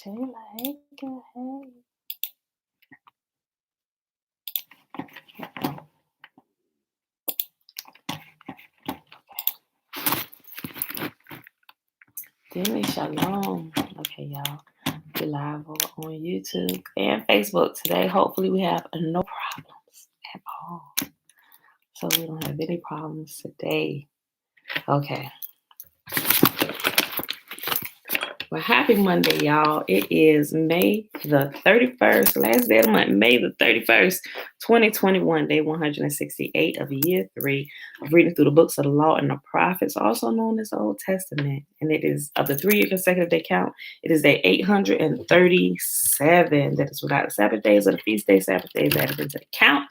Shayla, hey girl, hey. Demi Shalom. Okay, y'all. We're live on YouTube and Facebook today. Hopefully we have no problems at all. So we don't have any problems today. Okay. Well, happy Monday, y'all. It is May the 31st, last day of the month, May the 31st, 2021, day 168 of year 3 of reading through the books of the law and the prophets, also known as the Old Testament. And it is of the 3-year consecutive day count. It is day 837. That is without the Sabbath days or the feast days, Sabbath days added into the count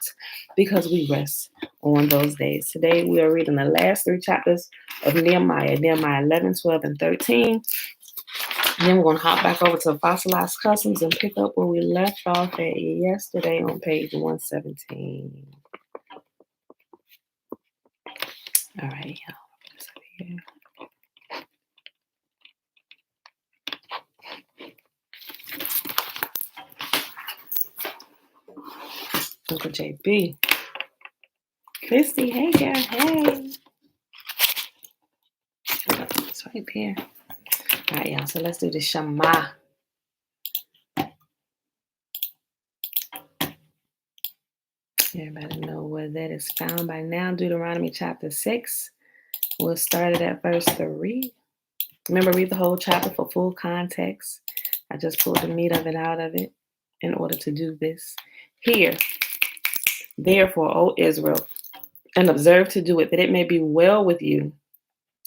because we rest on those days. Today we are reading the last 3 chapters of Nehemiah 11, 12, and 13. And then we're going to hop back over to Fossilized Customs and pick up where we left off at yesterday on page 117. All right, y'all. Uncle JB. Christy, hey, girl, hey. It's right there. All right, y'all, so let's do the Shema. Everybody know where that is found by now. Deuteronomy chapter 6. We'll start it at verse 3. Remember, read the whole chapter for full context. I just pulled the meat of it out of it in order to do this. Hear, therefore, O Israel, and observe to do it, that it may be well with you,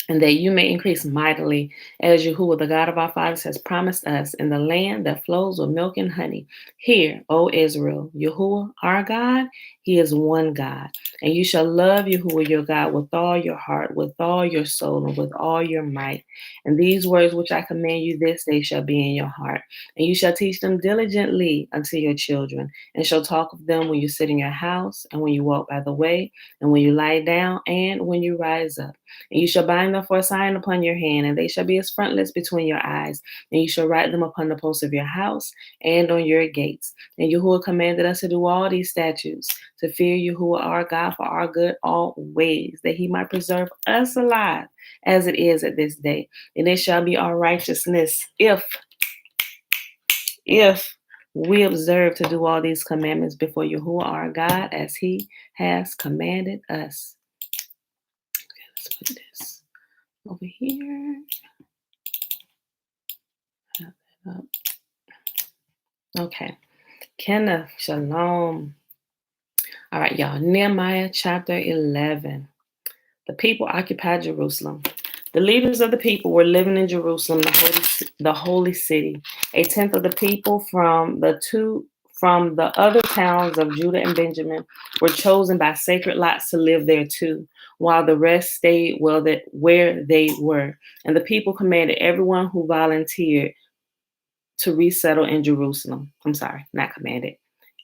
and that you may increase mightily, as Yahuwah, the God of our fathers, has promised us, in the land that flows with milk and honey. Hear, O Israel, Yahuwah, our God, he is one God. And you shall love Yahuwah, your God, with all your heart, with all your soul, and with all your might. And these words which I command you this day shall be in your heart. And you shall teach them diligently unto your children, and shall talk of them when you sit in your house, and when you walk by the way, and when you lie down, and when you rise up. And you shall bind them for a sign upon your hand, and they shall be as frontlets between your eyes. And you shall write them upon the posts of your house and on your gates. And Yahuwah commanded us to do all these statutes, to fear Yahuwah our God for our good always, that he might preserve us alive as it is at this day. And it shall be our righteousness if we observe to do all these commandments before Yahuwah our God as he has commanded us. Let's put this over here. Okay. Kenneth, shalom. All right, y'all. Nehemiah chapter 11. The people occupied Jerusalem. The leaders of the people were living in Jerusalem, the holy city. 1/10 of the people from the other towns of Judah and Benjamin were chosen by sacred lots to live there too, while the rest stayed where they were. And the people commanded everyone who volunteered to resettle in Jerusalem. I'm sorry, not commanded.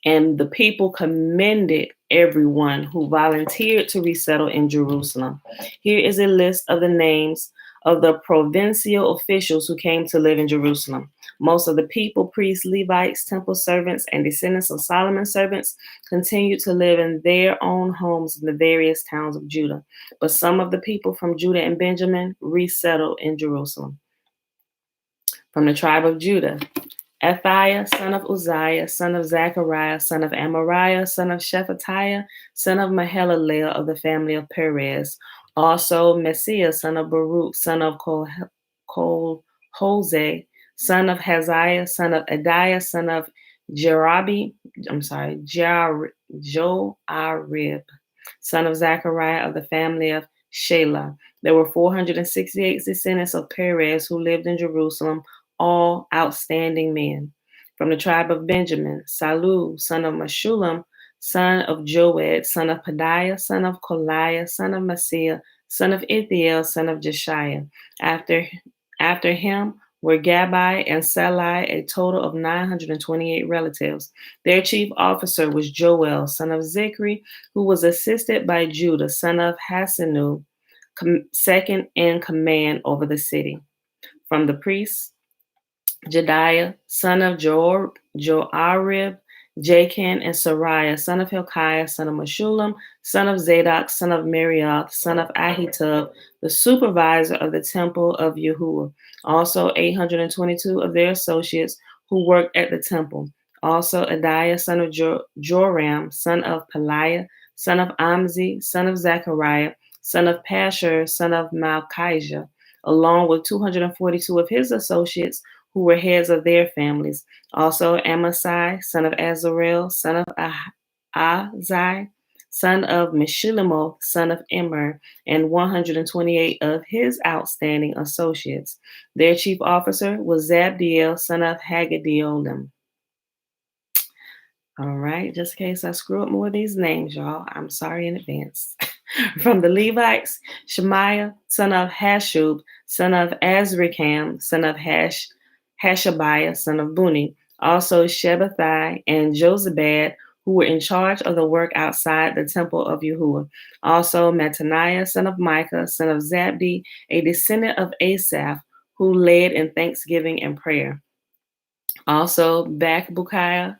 And the people commended everyone who volunteered to resettle in Jerusalem. Here is a list of the names of the provincial officials who came to live in Jerusalem. Most of the people, priests, Levites, temple servants, and descendants of Solomon's servants continued to live in their own homes in the various towns of Judah. But some of the people from Judah and Benjamin resettled in Jerusalem. From the tribe of Judah, Athaiah, son of Uzziah, son of Zechariah, son of Amariah, son of Shephatiah, son of Mahalalel of the family of Perez. Also Messiah, son of Baruch, son of Hosea, son of Haziah, son of Adiah, son of Joarib, son of Zechariah of the family of Shelah. There were 468 descendants of Perez who lived in Jerusalem, all outstanding men. From the tribe of Benjamin, Salu, son of Meshullam, son of Joed, son of Padiah, son of Koliah, son of Messiah, son of Ithiel, son of Jeshiah. After him were Gabai and Salai, a total of 928 relatives. Their chief officer was Joel, son of Zikri, who was assisted by Judah, son of Hassanu, second in command over the city. From the priests, Jediah, son of Joarib, Jachin, and Sariah, son of Hilkiah, son of Meshullam, son of Zadok, son of Merioth, son of Ahitub, the supervisor of the temple of Yahuwah. Also 822 of their associates who worked at the temple. Also Adiah, son of Joram, son of Peliah, son of Amzi, son of Zechariah, son of Pashur, son of Malchijah, along with 242 of his associates who were heads of their families. Also Amasai, son of Azarel, son of Ahzai, son of Meshillemoth, son of Immer, and 128 of his outstanding associates. Their chief officer was Zabdiel, son of Hagadiolim. All right, just in case I screw up more of these names, y'all, I'm sorry in advance. From the Levites, Shemaiah, son of Hashub, son of Azrikam, son of Hashabiah, son of Buni. Also Shabbathai and Josabad, who were in charge of the work outside the temple of Yahuwah. Also Mattaniah, son of Micah, son of Zabdi, a descendant of Asaph, who led in thanksgiving and prayer. Also Bakbukiah,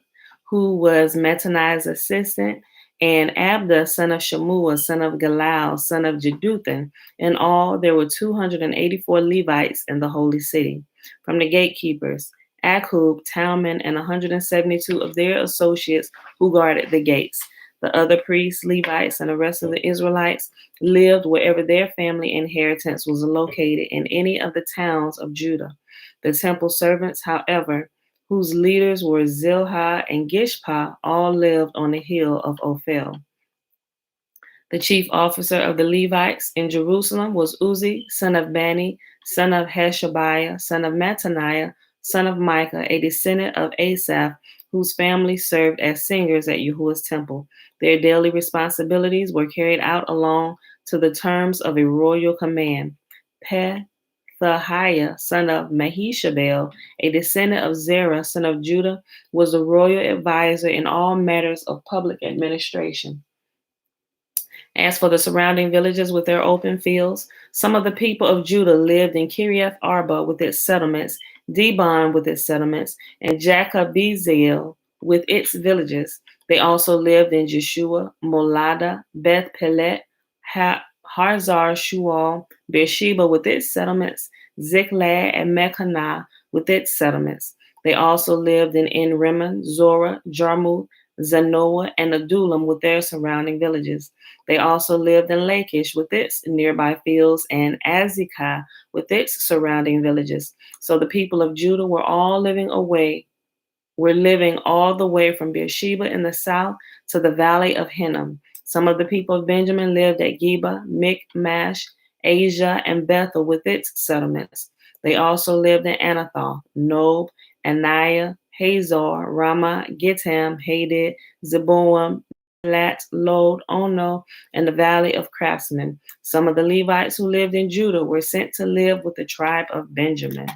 who was Mattaniah's assistant, and Abda, son of Shemua, son of Galal, son of Jeduthun. In all, there were 284 Levites in the holy city. From the gatekeepers, Akub, Talman, and 172 of their associates who guarded the gates. The other priests, Levites, and the rest of the Israelites lived wherever their family inheritance was located in any of the towns of Judah. The temple servants, however, whose leaders were Zilha and Gishpa, all lived on the hill of Ophel. The chief officer of the Levites in Jerusalem was Uzi, son of Bani, son of Hashabiah, son of Mattaniah, son of Micah, a descendant of Asaph, whose family served as singers at Yahuwah's temple. Their daily responsibilities were carried out along to the terms of a royal command. Pethahiah, son of Mahishabel, a descendant of Zerah, son of Judah, was the royal advisor in all matters of public administration. As for the surrounding villages with their open fields, some of the people of Judah lived in Kiriath Arba with its settlements, Dibon with its settlements, and Jacobezel with its villages. They also lived in Jeshua, Molada, Beth Pelet, Harzar Shual, Beersheba with its settlements, Ziklag, and Mechanah with its settlements. They also lived in En-Rimmon, Zorah, Jarmuth, Zanoah, and Adullam with their surrounding villages. They also lived in Lachish with its nearby fields and Azekah with its surrounding villages. So the people of Judah were living all the way from Beersheba in the south to the valley of Hinnom. Some of the people of Benjamin lived at Geba, Michmash, Asia, and Bethel with its settlements. They also lived in Anathoth, Nob, Aniah, Hazor, Ramah, Gittam, Hadid, Zeboam, Lat, Lod, Ono, and the valley of craftsmen. Some of the Levites who lived in Judah were sent to live with the tribe of Benjamin.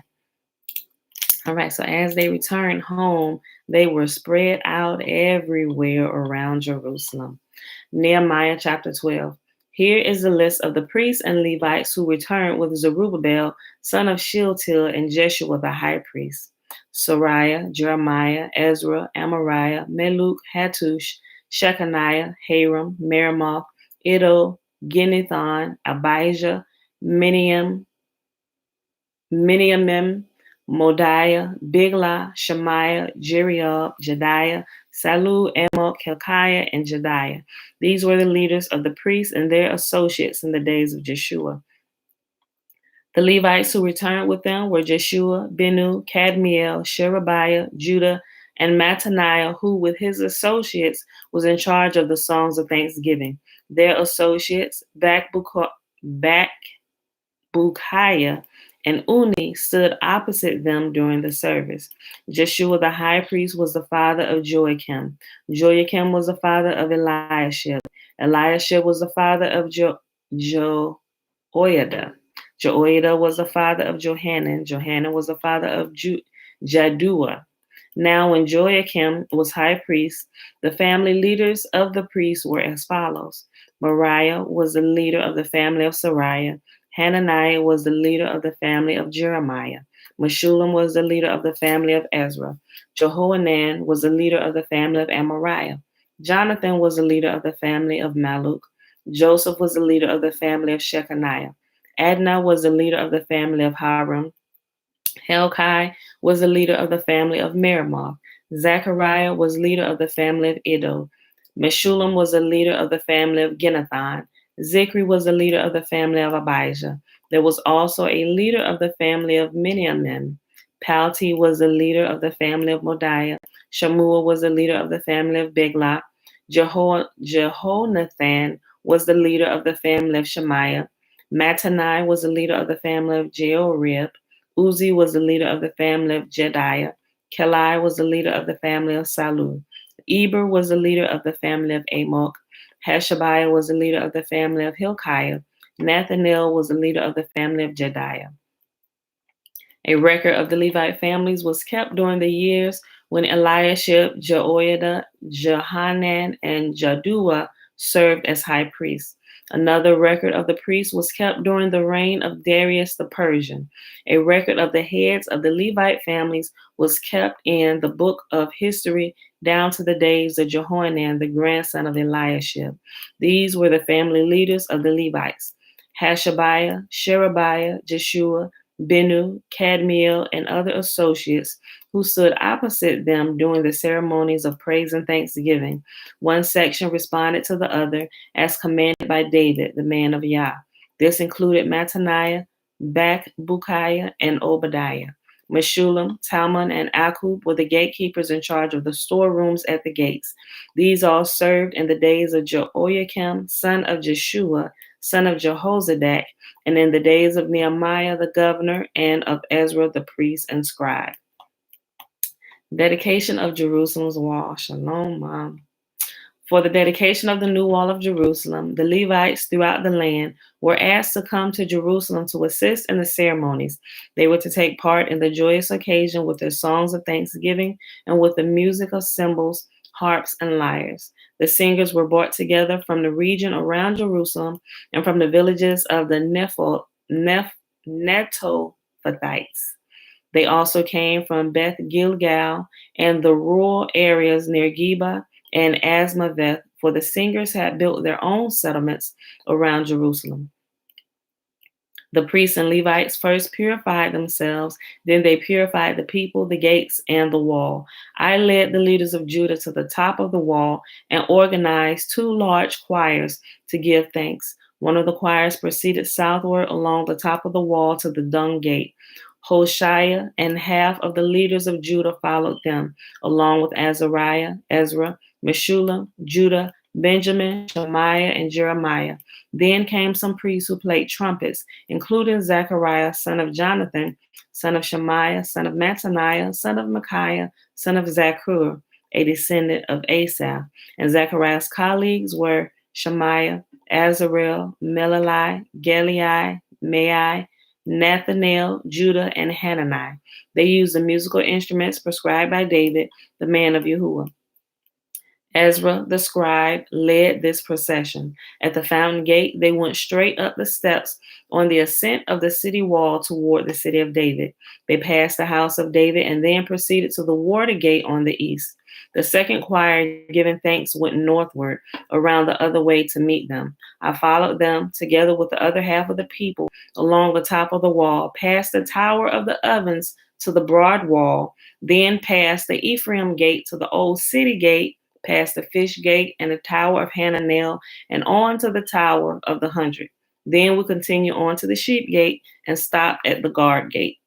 All right, so as they returned home, they were spread out everywhere around Jerusalem. Nehemiah chapter 12. Here is the list of the priests and Levites who returned with Zerubbabel, son of Shealtiel, and Jeshua the high priest. Sariah, Jeremiah, Ezra, Amariah, Meluk, Hattush, Shechaniah, Haram, Meremoth, Iddo, Ginnethon, Abijah, Miniamim, Modiah, Bigla, Shemaiah, Jeriob, Jediah, Salu, Amok, Hilkiah, and Jediah. These were the leaders of the priests and their associates in the days of Jeshua. The Levites who returned with them were Jeshua, Benu, Kadmiel, Sherebiah, Judah, and Mattaniah, who with his associates was in charge of the songs of thanksgiving. Their associates, Bakbukiah, and Uni stood opposite them during the service. Jeshua the high priest was the father of Joachim. Joachim was the father of Eliashib. Eliashib was the father of Joiada. Joiada was the father of Johanan. Johanan was the father of Jaddua. Now when Joachim was high priest, the family leaders of the priests were as follows. Moriah was the leader of the family of Sariah. Hananiah was the leader of the family of Jeremiah. Meshullam was the leader of the family of Ezra. Jehohanan was the leader of the family of Amariah. Jonathan was the leader of the family of Maluk. Joseph was the leader of the family of Shechaniah. Adnah was the leader of the family of Haram. Helkai was the leader of the family of Merimoth. Zechariah was leader of the family of Iddo. Meshullam was the leader of the family of Ginnathan. Zikri was the leader of the family of Abijah. There was also a leader of the family of Miniamin. Palti was the leader of the family of Modiah. Shammua was the leader of the family of Bigla. Jehonathan was the leader of the family of Shemaiah. Mattanai was the leader of the family of Jeorib. Uzi was the leader of the family of Jediah. Kelai was the leader of the family of Salu. Eber was the leader of the family of Amok. Hashabiah was the leader of the family of Hilkiah. Nathaniel was the leader of the family of Jediah. A record of the Levite families was kept during the years when Eliashib, Jehoiada, Johanan, and Jaddua served as high priests. Another record of the priests was kept during the reign of Darius the Persian. A record of the heads of the Levite families was kept in the book of history down to the days of Jehohanan, the grandson of Eliashib. These were the family leaders of the Levites: Hashabiah, Sherebiah, Jeshua, Benu, Kadmiel, and other associates who stood opposite them during the ceremonies of praise and thanksgiving. One section responded to the other as commanded by David, the man of Yah. This included Mattaniah, Bakbukiah, and Obadiah. Meshullam, Talmon, and Akub were the gatekeepers in charge of the storerooms at the gates. These all served in the days of Jehoiakim, son of Jeshua, son of Jehozadak, and in the days of Nehemiah the governor, and of Ezra the priest and scribe. Dedication of Jerusalem's wall. Shalom, Mom. For the dedication of the new wall of Jerusalem, the Levites throughout the land were asked to come to Jerusalem to assist in the ceremonies. They were to take part in the joyous occasion with their songs of thanksgiving and with the music of cymbals, harps, and lyres. The singers were brought together from the region around Jerusalem and from the villages of the Netophathites. They also came from Beth Gilgal and the rural areas near Geba and Asmaveth, for the singers had built their own settlements around Jerusalem. The priests and Levites first purified themselves, then they purified the people, the gates, and the wall. I led the leaders of Judah to the top of the wall and organized 2 large choirs to give thanks. One of the choirs proceeded southward along the top of the wall to the dung gate. Hoshea and half of the leaders of Judah followed them, along with Azariah, Ezra, Meshullam, Judah, Benjamin, Shemaiah, and Jeremiah. Then came some priests who played trumpets, including Zechariah, son of Jonathan, son of Shemaiah, son of Mattaniah, son of Micaiah, son of Zakur, a descendant of Asaph. And Zechariah's colleagues were Shemaiah, Azarel, Melali, Gelai, Mai, Nathaniel, Judah, and Hanani. They used the musical instruments prescribed by David, the man of Yahuwah. Ezra, the scribe, led this procession. At the fountain gate, they went straight up the steps on the ascent of the city wall toward the city of David. They passed the house of David and then proceeded to the water gate on the east. The second choir, giving thanks, went northward around the other way to meet them. I followed them, together with the other half of the people, along the top of the wall, past the tower of the ovens to the broad wall, then past the Ephraim gate to the old city gate, past the fish gate and the tower of Hananel, and on to the tower of the 100. Then we continue on to the sheep gate and stop at the guard gate.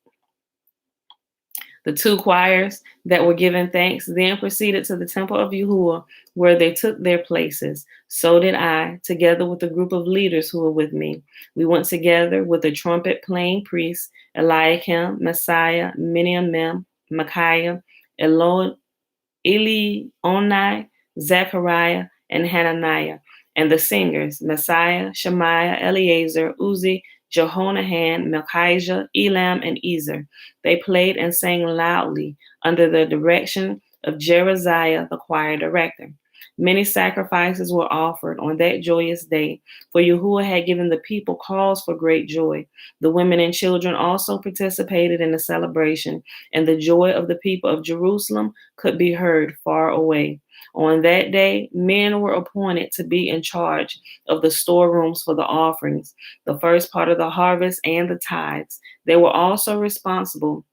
The 2 choirs that were given thanks then proceeded to the temple of Yahuwah, where they took their places. So did I, together with a group of leaders who were with me. We went together with the trumpet-playing priests, Eliakim, Messiah, Miniamim, Micaiah, Elionai, Zechariah, and Hananiah, and the singers, Messiah, Shemaiah, Eleazar, Uzi, Jehonahan, Melchijah, Elam, and Ezer. They played and sang loudly under the direction of Jereziah, the choir director. Many sacrifices were offered on that joyous day, for YAHUAH had given the people cause for great joy. The women and children also participated in the celebration, and the joy of the people of Jerusalem could be heard far away. On that day, men were appointed to be in charge of the storerooms for the offerings, the first part of the harvest, and the tithes. They were also responsible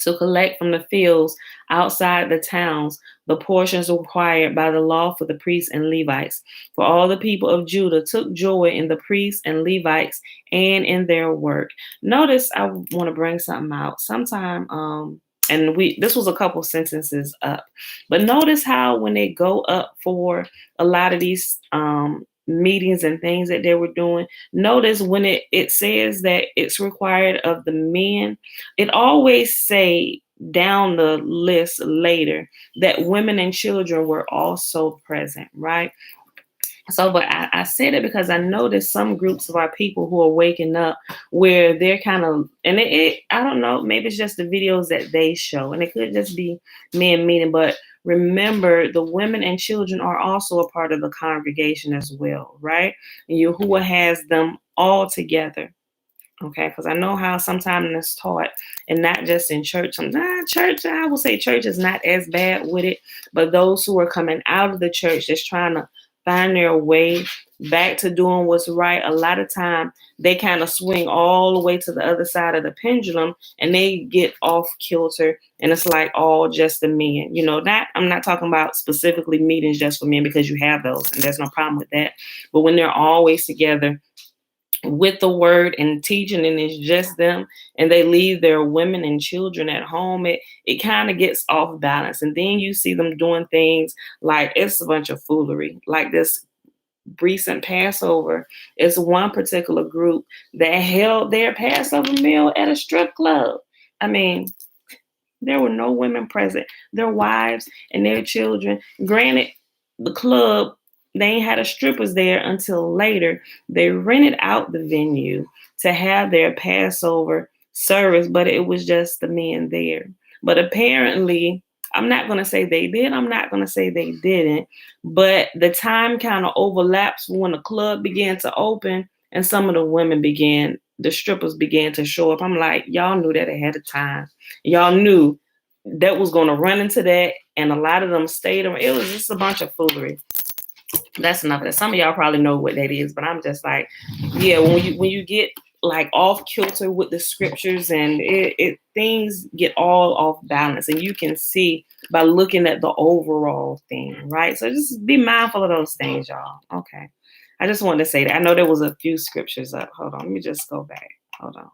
to collect from the fields outside the towns the portions required by the law for the priests and Levites. For all the people of Judah took joy in the priests and Levites and in their work. Notice I want to bring something out. And this was a couple sentences up, but notice how when they go up for a lot of these meetings and things that they were doing, notice when it says that it's required of the men, it always say down the list later that women and children were also present, right? So, but I said it because I noticed some groups of our people who are waking up where they're kind of, and I don't know, maybe it's just the videos that they show, and it could just be men meeting, but remember the women and children are also a part of the congregation as well, right? And YAHUAH has them all together. Okay, because I know how sometimes it's taught, and not just in church. Church, I will say church is not as bad with it, but those who are coming out of the church just trying to find their way back to doing what's right, a lot of time they kind of swing all the way to the other side of the pendulum and they get off kilter, and it's like all just the men. I'm not talking about specifically meetings just for men, because you have those and there's no problem with that. But when they're always together with the word and teaching, and it's just them, and they leave their women and children at home, it kind of gets off balance. And then you see them doing things like it's a bunch of foolery. Like this recent Passover, it's one particular group that held their Passover meal at a strip club. I mean, there were no women present. Their wives and their children. Granted, the club, they ain't had a strippers there until later. They rented out the venue to have their Passover service, but it was just the men there. But apparently, I'm not going to say they did. I'm not going to say they didn't. But the time kind of overlaps when the club began to open and some of the strippers began to show up. I'm like, y'all knew that ahead of time. Y'all knew that was going to run into that. And a lot of them stayed. It was just a bunch of foolery. That's enough of that. Some of y'all probably know what that is, but I'm just like, yeah, when you get like off kilter with the scriptures, and things get all off balance, and you can see by looking at the overall thing, right? So just be mindful of those things, y'all. Okay. I just wanted to say that. I know there was a few scriptures up. Hold on. Let me just go back. Hold on.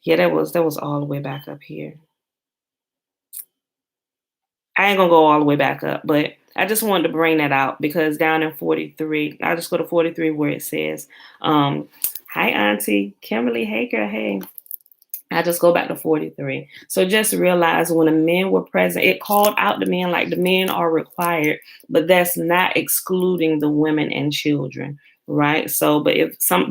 Yeah, that was all the way back up here. I ain't gonna go all the way back up, but I just wanted to bring that out because down in 43, I'll just go to 43 where it says, hi Auntie Kimberly Haker, hey. I just go back to 43. So just realize when the men were present, it called out the men like the men are required, but that's not excluding the women and children, right? So, but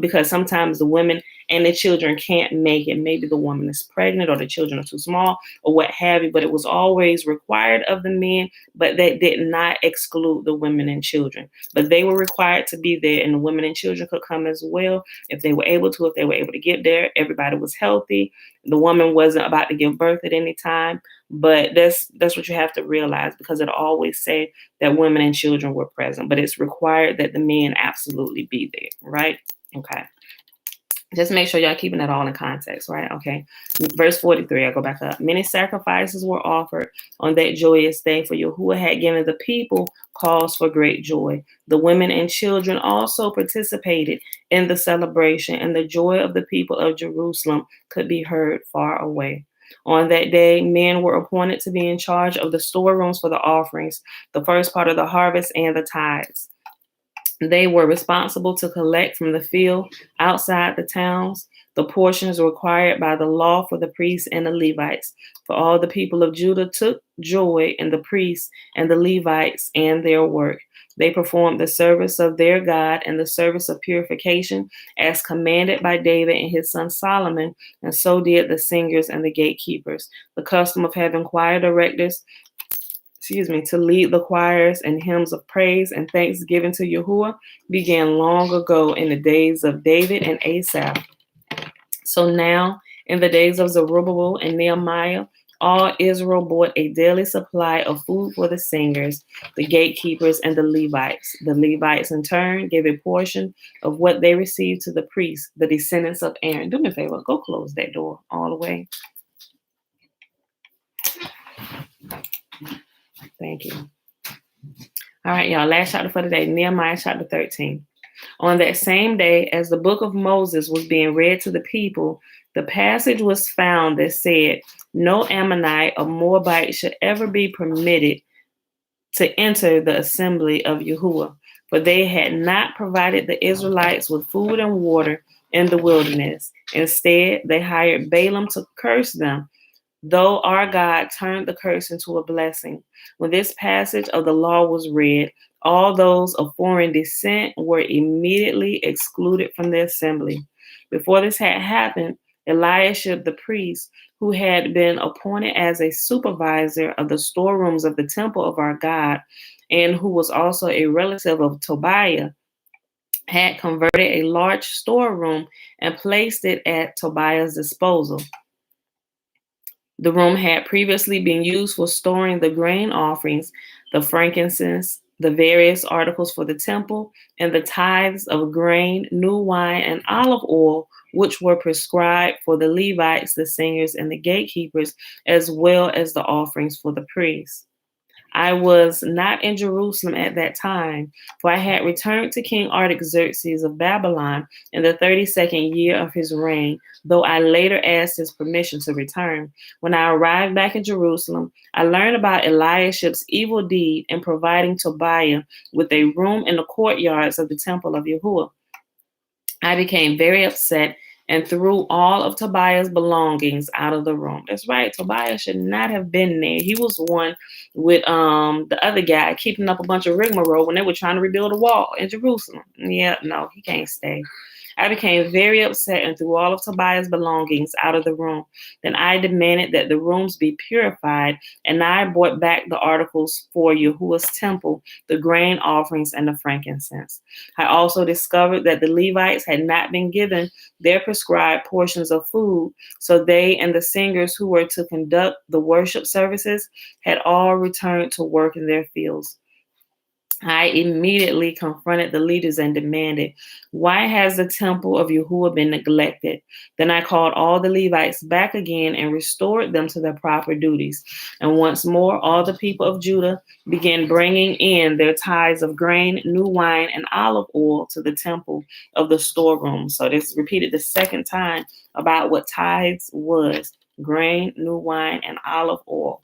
because sometimes the women and the children can't make it, maybe the woman is pregnant or the children are too small or what have you, but it was always required of the men, but that did not exclude the women and children. But they were required to be there, and the women and children could come as well if they were able to get there. Everybody was healthy. The woman wasn't about to give birth at any time, but that's what you have to realize, because it'll always say that women and children were present, but it's required that the men absolutely be there, right? Okay. Just make sure y'all keeping that all in context, right? Okay. Verse 43, I go back up. Many sacrifices were offered on that joyous day, for YAHUAH had given the people cause for great joy. The women and children also participated in the celebration, and the joy of the people of Jerusalem could be heard far away. On that day, men were appointed to be in charge of the storerooms for the offerings, the first part of the harvest, and the tithes. They were responsible to collect from the field outside the towns the portions required by the law for the priests and the Levites. For all the people of Judah took joy in the priests and the Levites and their work. They performed the service of their God and the service of purification as commanded by David and his son Solomon, and so did the singers and the gatekeepers. The custom of having choir directors to lead the choirs and hymns of praise and thanksgiving to Yahuwah began long ago in the days of David and Asaph. So now, in the days of Zerubbabel and Nehemiah, all Israel bought a daily supply of food for the singers, the gatekeepers, and the Levites. The Levites, in turn, gave a portion of what they received to the priests, the descendants of Aaron. Do me a favor, go close that door all the way. Thank you. All right, y'all, last chapter for today, Nehemiah chapter 13. On that same day, as the book of Moses was being read to the people, the passage was found that said, no Ammonite or Moabite should ever be permitted to enter the assembly of Yahuwah, for they had not provided the Israelites with food and water in the wilderness. Instead, they hired Balaam to curse them, though our God turned the curse into a blessing. When this passage of the law was read, all those of foreign descent were immediately excluded from the assembly. Before this had happened, Eliashib the priest, who had been appointed as a supervisor of the storerooms of the temple of our God, and who was also a relative of Tobiah, had converted a large storeroom and placed it at Tobiah's disposal. The room had previously been used for storing the grain offerings, the frankincense, the various articles for the temple, and the tithes of grain, new wine, and olive oil, which were prescribed for the Levites, the singers, and the gatekeepers, as well as the offerings for the priests. I was not in Jerusalem at that time, for I had returned to King Artaxerxes of Babylon in the 32nd year of his reign, though I later asked his permission to return. When I arrived back in Jerusalem, I learned about Eliashib's evil deed in providing Tobiah with a room in the courtyards of the temple of Yahuwah. I became very upset and threw all of Tobiah's belongings out of the room. That's right. Tobiah should not have been there. He was one with the other guy keeping up a bunch of rigmarole when they were trying to rebuild a wall in Jerusalem. Yeah, no, he can't stay. I became very upset and threw all of Tobiah's belongings out of the room. Then I demanded that the rooms be purified, and I brought back the articles for Yahuwah's temple, the grain offerings, and the frankincense. I also discovered that the Levites had not been given their prescribed portions of food, so they and the singers who were to conduct the worship services had all returned to work in their fields. I immediately confronted the leaders and demanded, why has the temple of Yahuwah been neglected? Then I called all the Levites back again and restored them to their proper duties. And once more, all the people of Judah began bringing in their tithes of grain, new wine, and olive oil to the temple of the storeroom. So this is repeated the second time about what tithes was: grain, new wine, and olive oil.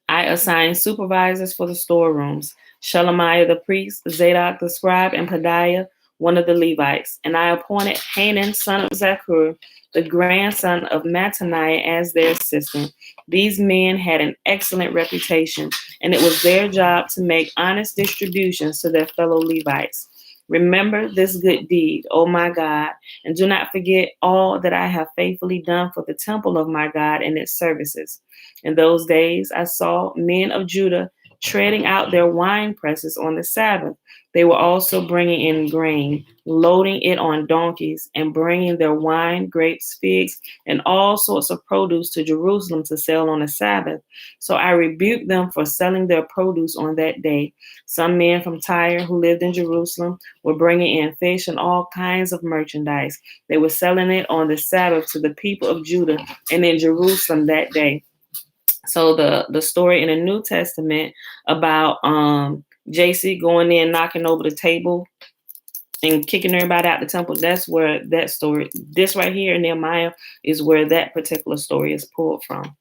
I assigned supervisors for the storerooms: Shelemiah the priest, Zadok the scribe, and Pedaiah, one of the Levites. And I appointed Hanan, son of Zakur, the grandson of Mattaniah, as their assistant. These men had an excellent reputation, and it was their job to make honest distributions to their fellow Levites. Remember this good deed, O my God, and do not forget all that I have faithfully done for the temple of my God and its services. In those days, I saw men of Judah treading out their wine presses on the Sabbath. They were also bringing in grain, loading it on donkeys, and bringing their wine, grapes, figs, and all sorts of produce to Jerusalem to sell on the Sabbath. So I rebuked them for selling their produce on that day. Some men from Tyre who lived in Jerusalem were bringing in fish and all kinds of merchandise. They were selling it on the Sabbath to the people of Judah and in Jerusalem that day. So the story in the New Testament about JC going in, knocking over the table and kicking everybody out the temple, that's where that story, this right here in Nehemiah, is where that particular story is pulled from.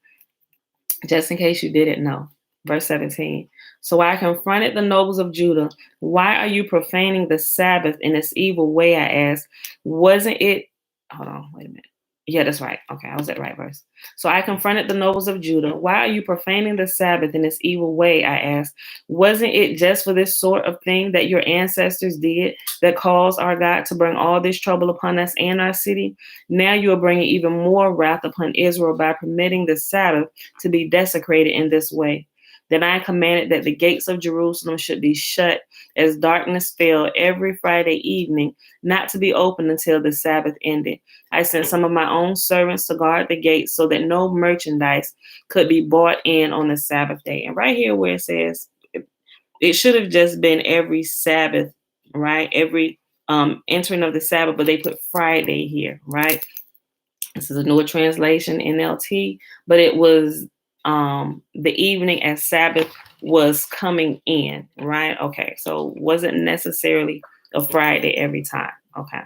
Just in case you didn't know. Verse 17. So I confronted the nobles of Judah. Why are you profaning the Sabbath in this evil way? I asked. Wasn't it, hold on, wait a minute. Yeah, that's right. Okay, I was at the right verse. So I confronted the nobles of Judah. Why are you profaning the Sabbath in this evil way? I asked. Wasn't it just for this sort of thing that your ancestors did that caused our God to bring all this trouble upon us and our city? Now you are bringing even more wrath upon Israel by permitting the Sabbath to be desecrated in this way. Then I commanded that the gates of Jerusalem should be shut as darkness fell every Friday evening, not to be opened until the Sabbath ended. I sent some of my own servants to guard the gates so that no merchandise could be bought in on the Sabbath day. And right here where it says, it should have just been every Sabbath, right? Every entering of the Sabbath, but they put Friday here, right? This is a newer translation, NLT, but it was the evening as Sabbath was coming in, right? Okay, so it wasn't necessarily a Friday every time, okay?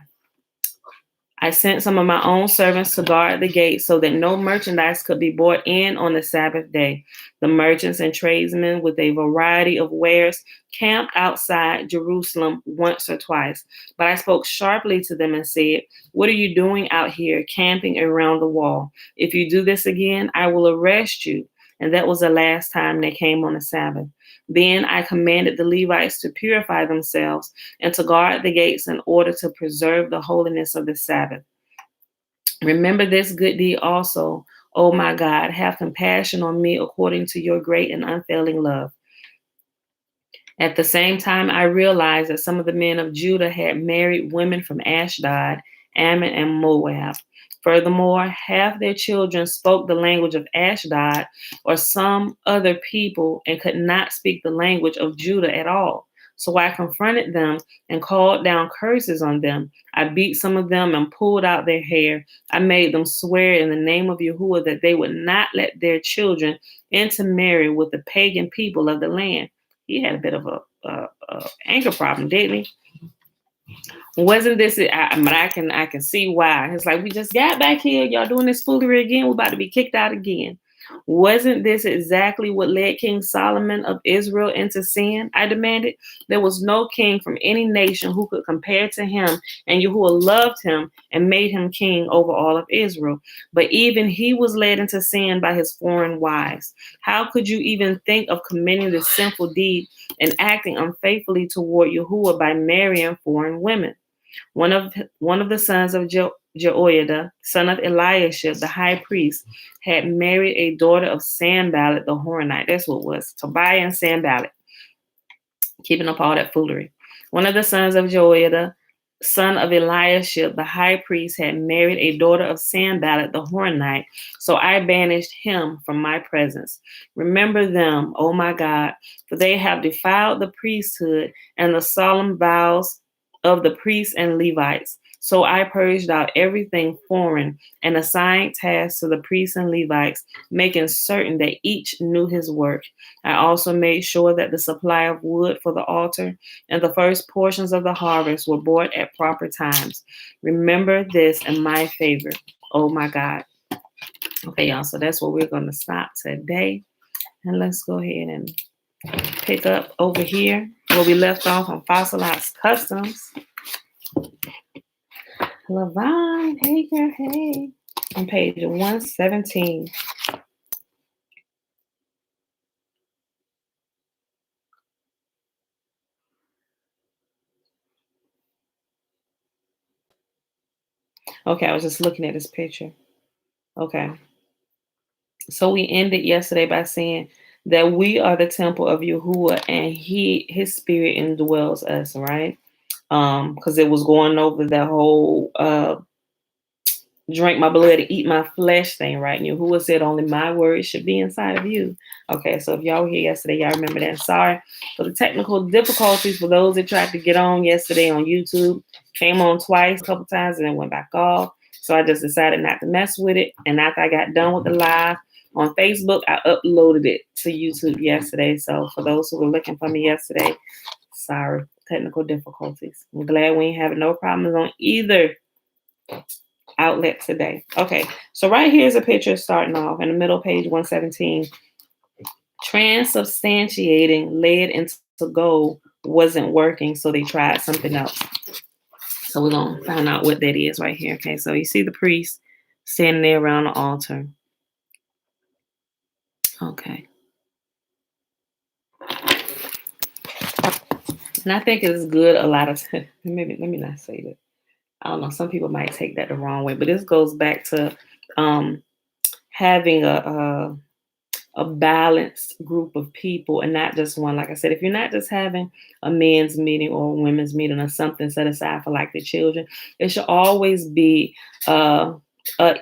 I sent some of my own servants to guard the gate so that no merchandise could be bought in on the Sabbath day. The merchants and tradesmen with a variety of wares camped outside Jerusalem once or twice. But I spoke sharply to them and said, "What are you doing out here camping around the wall? If you do this again, I will arrest you." And that was the last time they came on the Sabbath. Then I commanded the Levites to purify themselves and to guard the gates in order to preserve the holiness of the Sabbath. Remember this good deed also, O my God. Have compassion on me according to your great and unfailing love. At the same time, I realized that some of the men of Judah had married women from Ashdod, Ammon, and Moab. Furthermore, half their children spoke the language of Ashdod or some other people and could not speak the language of Judah at all. So I confronted them and called down curses on them. I beat some of them and pulled out their hair. I made them swear in the name of Yahuwah that they would not let their children intermarry with the pagan people of the land. He had a bit of a anger problem, didn't he? Wasn't this it? But I can see why. It's like, we just got back here. Y'all doing this foolery again. We're about to be kicked out again. Wasn't this exactly what led King Solomon of Israel into sin? I demanded. There was no king from any nation who could compare to him, and Yahuwah loved him and made him king over all of Israel. But even he was led into sin by his foreign wives. How could you even think of committing this sinful deed and acting unfaithfully toward Yahuwah by marrying foreign women? One of the sons of Jehoiada, son of Eliashib, the high priest, had married a daughter of Sanballat the Horonite. That's what it was, Tobiah and Sanballat, keeping up all that foolery. One of the sons of Jehoiada, son of Eliashib, the high priest, had married a daughter of Sanballat the Horonite, so I banished him from my presence. Remember them, O my God, for they have defiled the priesthood and the solemn vows of the priests and Levites. So I purged out everything foreign and assigned tasks to the priests and Levites, making certain that each knew his work. I also made sure that the supply of wood for the altar and the first portions of the harvest were bought at proper times. Remember this in my favor, oh my God. Okay, y'all, so that's where we're going to stop today. And let's go ahead and pick up over here where we left off on Fossilized Customs. Levine, hey girl, hey. On page 117. Okay, I was just looking at this picture. Okay. So we ended yesterday by saying that we are the temple of Yahuwah and his spirit indwells us, right? Because it was going over the whole drink my blood and eat my flesh thing, right? And Yahuwah said only my word should be inside of you. Okay, so if y'all were here yesterday, y'all remember that. Sorry for the technical difficulties for those that tried to get on yesterday on YouTube. Came on twice, a couple times, and then went back off. So I just decided not to mess with it. And after I got done with the live on Facebook, I uploaded it to YouTube yesterday. So for those who were looking for me yesterday, sorry, technical difficulties. I'm glad we ain't having no problems on either outlet today. Okay, so right here's a picture starting off in the middle, page 117. Transubstantiating lead into gold wasn't working, so they tried something else. So we're going to find out what that is right here. Okay, so you see the priest standing there around the altar. Okay. And I think it's good a lot of times. Maybe let me not say that. I don't know. Some people might take that the wrong way, but this goes back to having a a balanced group of people and not just one. Like I said, if you're not just having a men's meeting or a women's meeting or something set aside for like the children, it should always be a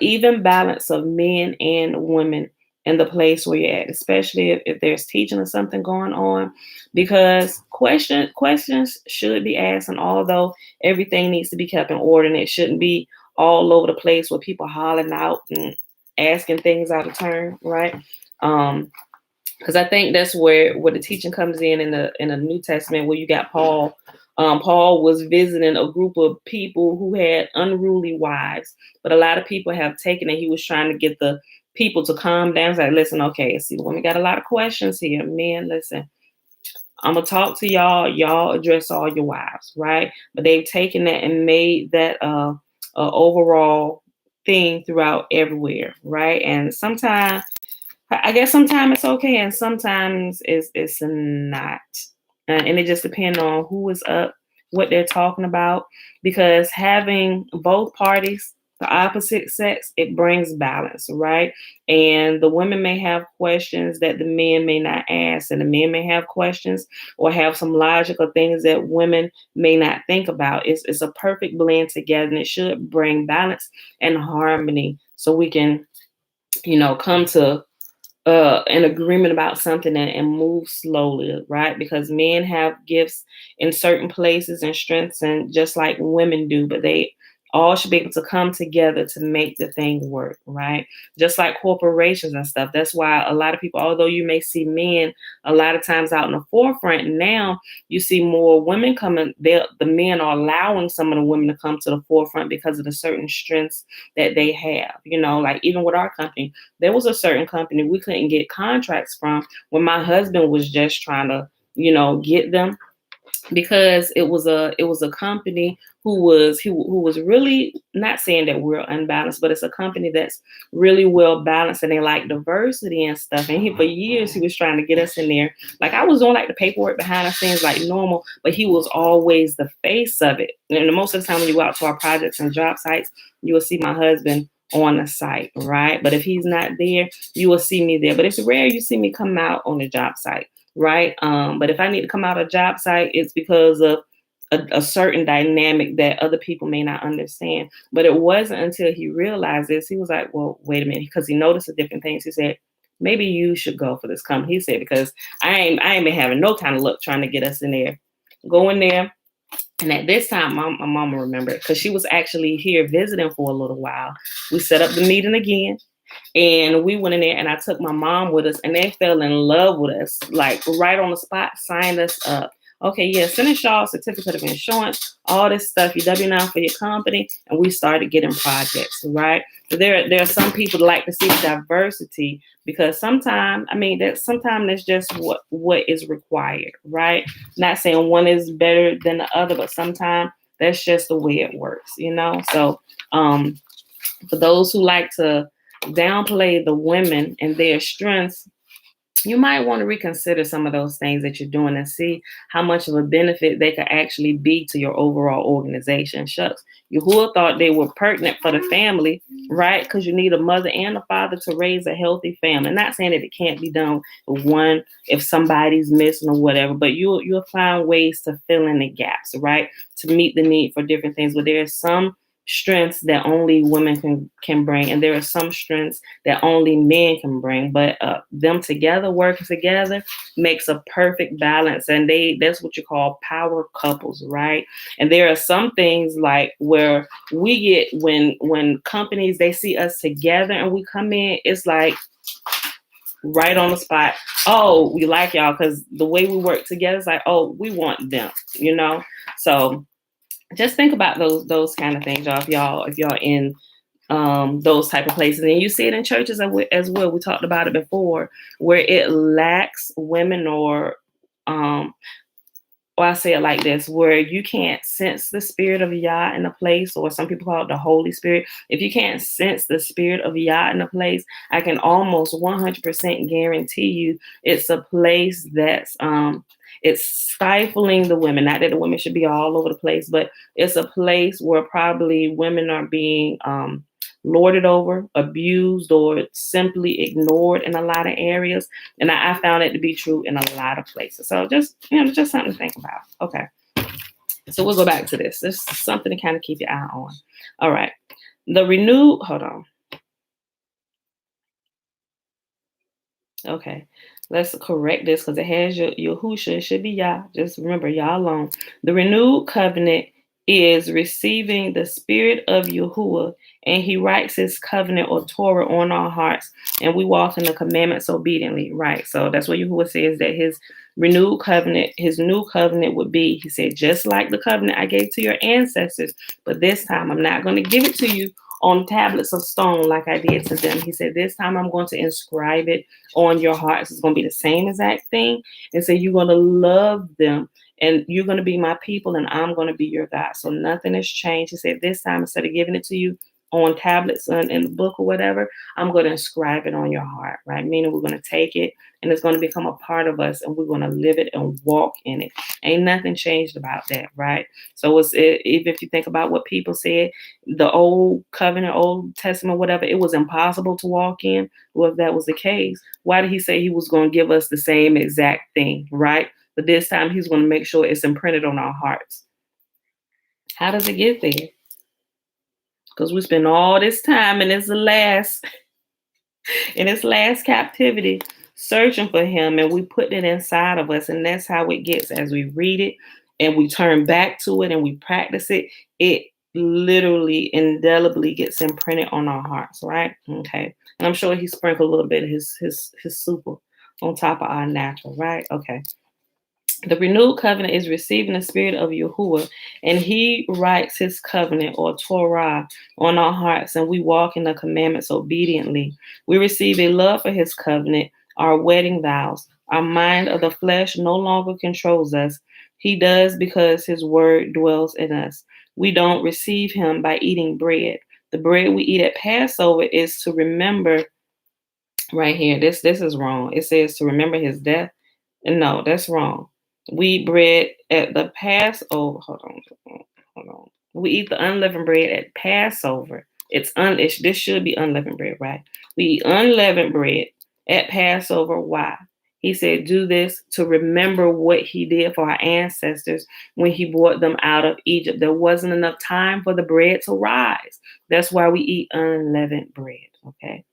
even balance of men and women in the place where you're at, especially if there's teaching or something going on, because questions should be asked. And although everything needs to be kept in order and it shouldn't be all over the place with people hollering out and asking things out of turn, right? Because I think that's where the teaching comes in the New Testament, where you got Paul. Paul was visiting a group of people who had unruly wives, but a lot of people have taken it. He was trying to get the people to calm down. It's like, listen, okay, see, women got a lot of questions here. Men, listen, I'm gonna talk to y'all. Y'all address all your wives, right? But they've taken that and made that overall thing throughout everywhere, right? And sometimes, I guess, sometimes it's okay, and sometimes it's not, and it just depends on who is up, what they're talking about. Because having both parties, the opposite sex, it brings balance, right? And the women may have questions that the men may not ask, and the men may have questions or have some logical things that women may not think about. It's a perfect blend together, and it should bring balance and harmony, so we can, come to an agreement about something and move slowly, right? Because men have gifts in certain places and strengths, and just like women do, but they all should be able to come together to make the thing work, right? Just like corporations and stuff. That's why a lot of people, although you may see men a lot of times out in the forefront, now you see more women coming. The men are allowing some of the women to come to the forefront because of the certain strengths that they have. Like even with our company, there was a certain company we couldn't get contracts from when my husband was just trying to, get them, because it was a company who was really, not saying that we're unbalanced, but it's a company that's really well balanced and they like diversity and stuff. And for years he was trying to get us in there. Like I was doing like the paperwork behind the scenes like normal, but he was always the face of it. And most of the time when you go out to our projects and job sites, you will see my husband on the site, right? But if he's not there, you will see me there. But it's rare you see me come out on the job site, right? But if I need to come out a job site, it's because of a certain dynamic that other people may not understand. But it wasn't until he realized this, he was like, well, wait a minute, because he noticed the different things. He said, maybe you should go for this company. He said, because I ain't been having no kind of luck trying to get us in there. Go in there. And at this time, my mama remembered, because she was actually here visiting for a little while. We set up the meeting again. And we went in there and I took my mom with us, and they fell in love with us, like right on the spot, signed us up. Okay, yeah, send us y'all certificate of insurance, all this stuff, your W-9 for your company. And we started getting projects, right? So there are some people that like to see diversity, because sometimes that's just what is required, right? Not saying one is better than the other, but sometimes that's just the way it works, So for those who like to downplay the women and their strengths, you might want to reconsider some of those things that you're doing and see how much of a benefit they could actually be to your overall organization. Shucks, YAHUAH thought they were pertinent for the family, right? Because you need a mother and a father to raise a healthy family. Not saying that it can't be done with one if somebody's missing or whatever, but you'll find ways to fill in the gaps, right? To meet the need for different things. But there's some strengths that only women can bring, and there are some strengths that only men can bring, but them together, working together, makes a perfect balance. And that's what you call power couples, right? And there are some things like where we get, when companies, they see us together and we come in, it's like right on the spot, oh, we like y'all because the way we work together. Is like, oh, we want them, so just think about those kind of things, y'all. If y'all in those type of places, and you see it in churches as well. We talked about it before, where it lacks women, or I say it like this, where you can't sense the spirit of Yah in a place, or some people call it the Holy Spirit. If you can't sense the spirit of Yah in a place, I can almost 100% guarantee you it's a place that's it's stifling the women. Not that the women should be all over the place, but it's a place where probably women are being lorded over, abused, or simply ignored in a lot of areas. And I found it to be true in a lot of places. So just, just something to think about. Okay. So we'll go back to this. This is something to kind of keep your eye on. All right. The renewed, hold on. Okay. Let's correct this because it has your Yahusha. It should be Yah. Just remember, Yah alone. The renewed covenant is receiving the spirit of Yahuwah, and he writes his covenant or Torah on our hearts, and we walk in the commandments obediently. Right. So that's what Yahuwah says, that his renewed covenant, his new covenant would be, he said, just like the covenant I gave to your ancestors, but this time I'm not going to give it to you on tablets of stone like I did to them. He said, this time I'm going to inscribe it on your hearts. It's going to be the same exact thing. And so you're going to love them, and you're going to be my people, and I'm going to be your God. So nothing has changed. He said, this time, instead of giving it to you on tablets and in the book or whatever, I'm going to inscribe it on your heart, right? Meaning we're going to take it and it's going to become a part of us, and we're going to live it and walk in it. Ain't nothing changed about that, right? So even if you think about what people said, the old covenant, Old Testament, whatever, it was impossible to walk in. Well, if that was the case, why did he say he was going to give us the same exact thing, right? But this time he's going to make sure it's imprinted on our hearts. How does it get there? Because we spend all this time in this last captivity searching for him, and we put it inside of us, and that's how it gets. As we read it and we turn back to it and we practice it, it literally indelibly gets imprinted on our hearts, right? Okay. And I'm sure he sprinkled a little bit of his super on top of our natural, right? Okay. The renewed covenant is receiving the spirit of Yahuwah, and he writes his covenant or Torah on our hearts, and we walk in the commandments obediently. We receive a love for his covenant, our wedding vows. Our mind of the flesh no longer controls us. He does because his word dwells in us. We don't receive him by eating bread. The bread we eat at Passover is to remember, right here, this is wrong. It says to remember his death. And no, that's wrong. We eat bread at the Passover. Hold on. We eat the unleavened bread at Passover. This should be unleavened bread, right? We eat unleavened bread at Passover. Why? He said, do this to remember what he did for our ancestors when he brought them out of Egypt. There wasn't enough time for the bread to rise. That's why we eat unleavened bread, okay?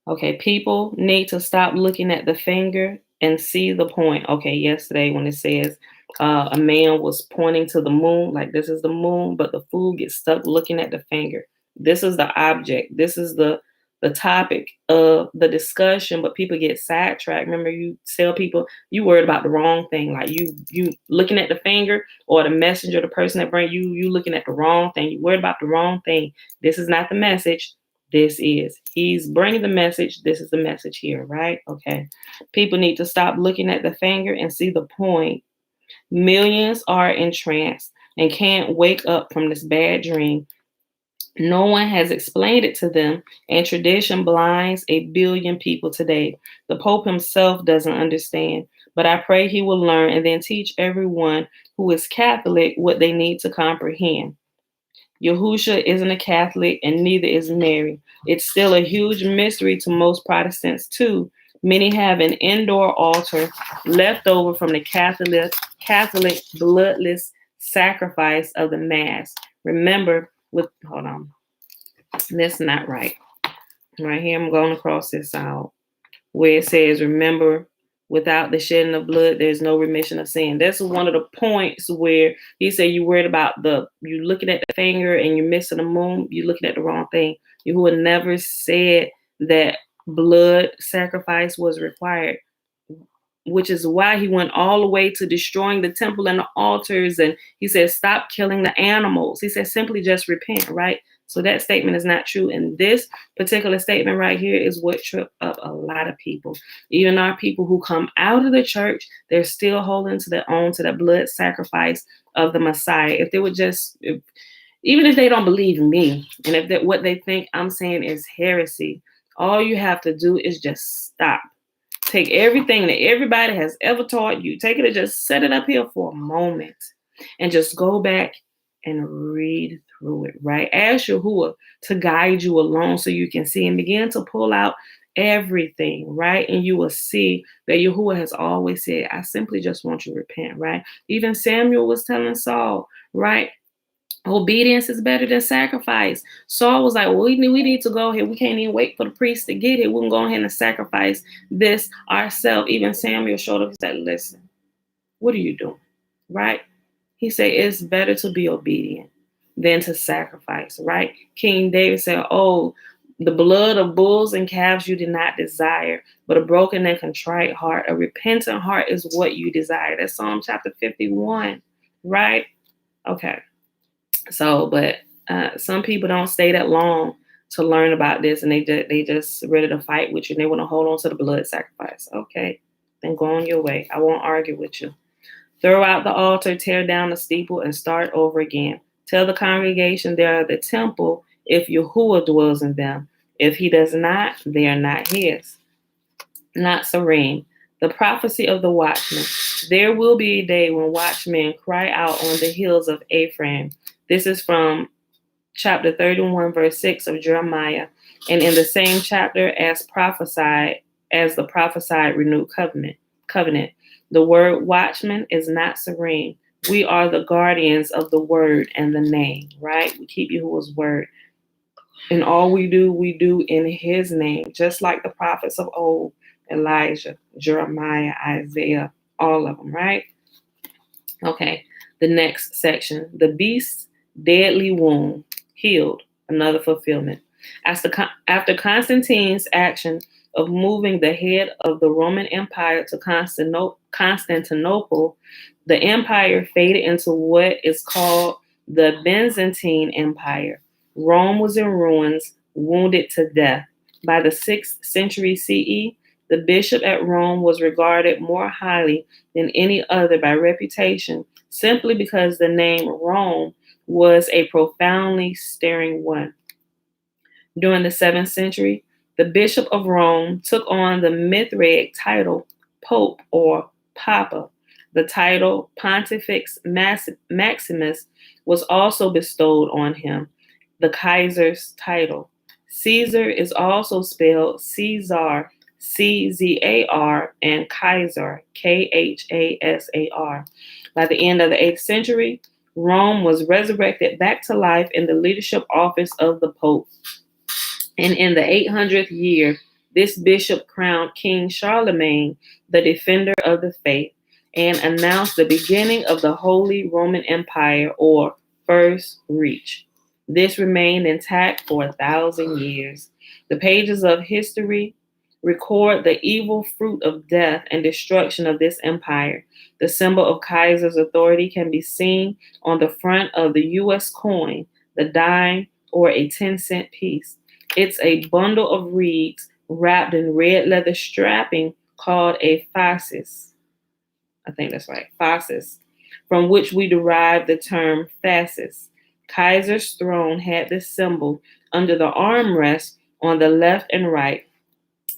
Okay, people need to stop looking at the finger and see the point. Okay, yesterday when it says a man was pointing to the moon, like this is the moon, but the fool gets stuck looking at the finger. This is the object. This is the topic of the discussion, but people get sidetracked. Remember, you tell people you worried about the wrong thing, like you looking at the finger, or the messenger, the person that bring you looking at the wrong thing. You worried about the wrong thing. This is not the message. He's bringing the message. This is the message here, right? Okay. People need to stop looking at the finger and see the point. Millions are entranced and can't wake up from this bad dream. No one has explained it to them, and tradition blinds 1 billion people today. The Pope himself doesn't understand, but I pray he will learn and then teach everyone who is Catholic what they need to comprehend. Yahusha isn't a Catholic, and neither is Mary. It's still a huge mystery to most Protestants too. Many have an indoor altar left over from the Catholic bloodless sacrifice of the Mass. Remember, hold on, that's not right. Right here, I'm going to cross this out where it says, remember, without the shedding of blood, there's no remission of sin. That's one of the points where he said you worried about you looking at the finger and you're missing the moon, you're looking at the wrong thing. Yahuwah never said that blood sacrifice was required, which is why he went all the way to destroying the temple and the altars. And he said, stop killing the animals. He said, simply just repent, right? So that statement is not true. And this particular statement right here is what tripped up a lot of people. Even our people who come out of the church, they're still holding to the blood sacrifice of the Messiah. If they would even if they don't believe me, and if what they think I'm saying is heresy, all you have to do is just stop. Take everything that everybody has ever taught you, take it and just set it up here for a moment and just go back and read through it, right? Ask Yahuwah to guide you along so you can see and begin to pull out everything, right? And you will see that Yahuwah has always said, I simply just want you to repent, right? Even Samuel was telling Saul, right? Obedience is better than sacrifice. Saul was like, well, we need to go ahead. We can't even wait for the priest to get it. We can go ahead and sacrifice this ourselves. Even Samuel showed up and said, listen, what are you doing? Right? He said, it's better to be obedient than to sacrifice, right? King David said, oh, the blood of bulls and calves you did not desire, but a broken and contrite heart, a repentant heart is what you desire. That's Psalm chapter 51, right? Okay. So, but some people don't stay that long to learn about this, and they just ready to fight with you, and they want to hold on to the blood sacrifice. Okay, then go on your way. I won't argue with you. Throw out the altar, tear down the steeple, and start over again. Tell the congregation they are the temple if Yahuwah dwells in them. If he does not, they are not his. Not serene. The prophecy of the watchman. There will be a day when watchmen cry out on the hills of Ephraim. This is from chapter 31, verse 6 of Jeremiah, and in the same chapter as the prophesied renewed covenant. The word watchman is not serene. We are the guardians of the word and the name, right? We keep Yahuwah's word. And all we do in his name, just like the prophets of old, Elijah, Jeremiah, Isaiah, all of them, right? Okay, the next section, the beast's deadly wound, healed, another fulfillment. After Constantine's action of moving the head of the Roman Empire to Constantinople, the empire faded into what is called the Byzantine Empire. Rome was in ruins, wounded to death. By the 6th century CE, the bishop at Rome was regarded more highly than any other by reputation, simply because the name Rome was a profoundly stirring one. During the 7th century, the Bishop of Rome took on the Mithraic title Pope or Papa. The title Pontifex Maximus was also bestowed on him, the Kaiser's title. Caesar is also spelled Ceasar, Czar, and Kaiser, Khasar. By the end of the 8th century, Rome was resurrected back to life in the leadership office of the Pope. And in the 800th year, this bishop crowned King Charlemagne the defender of the faith and announced the beginning of the Holy Roman Empire, or First Reich. This remained intact for 1,000 years. The pages of history record the evil fruit of death and destruction of this empire. The symbol of Kaiser's authority can be seen on the front of the U.S. coin, the dime, or a 10-cent piece. It's a bundle of reeds wrapped in red leather strapping called a fasces. I think that's right, fasces, from which we derive the term fasces. Kaiser's throne had this symbol under the armrest on the left and right.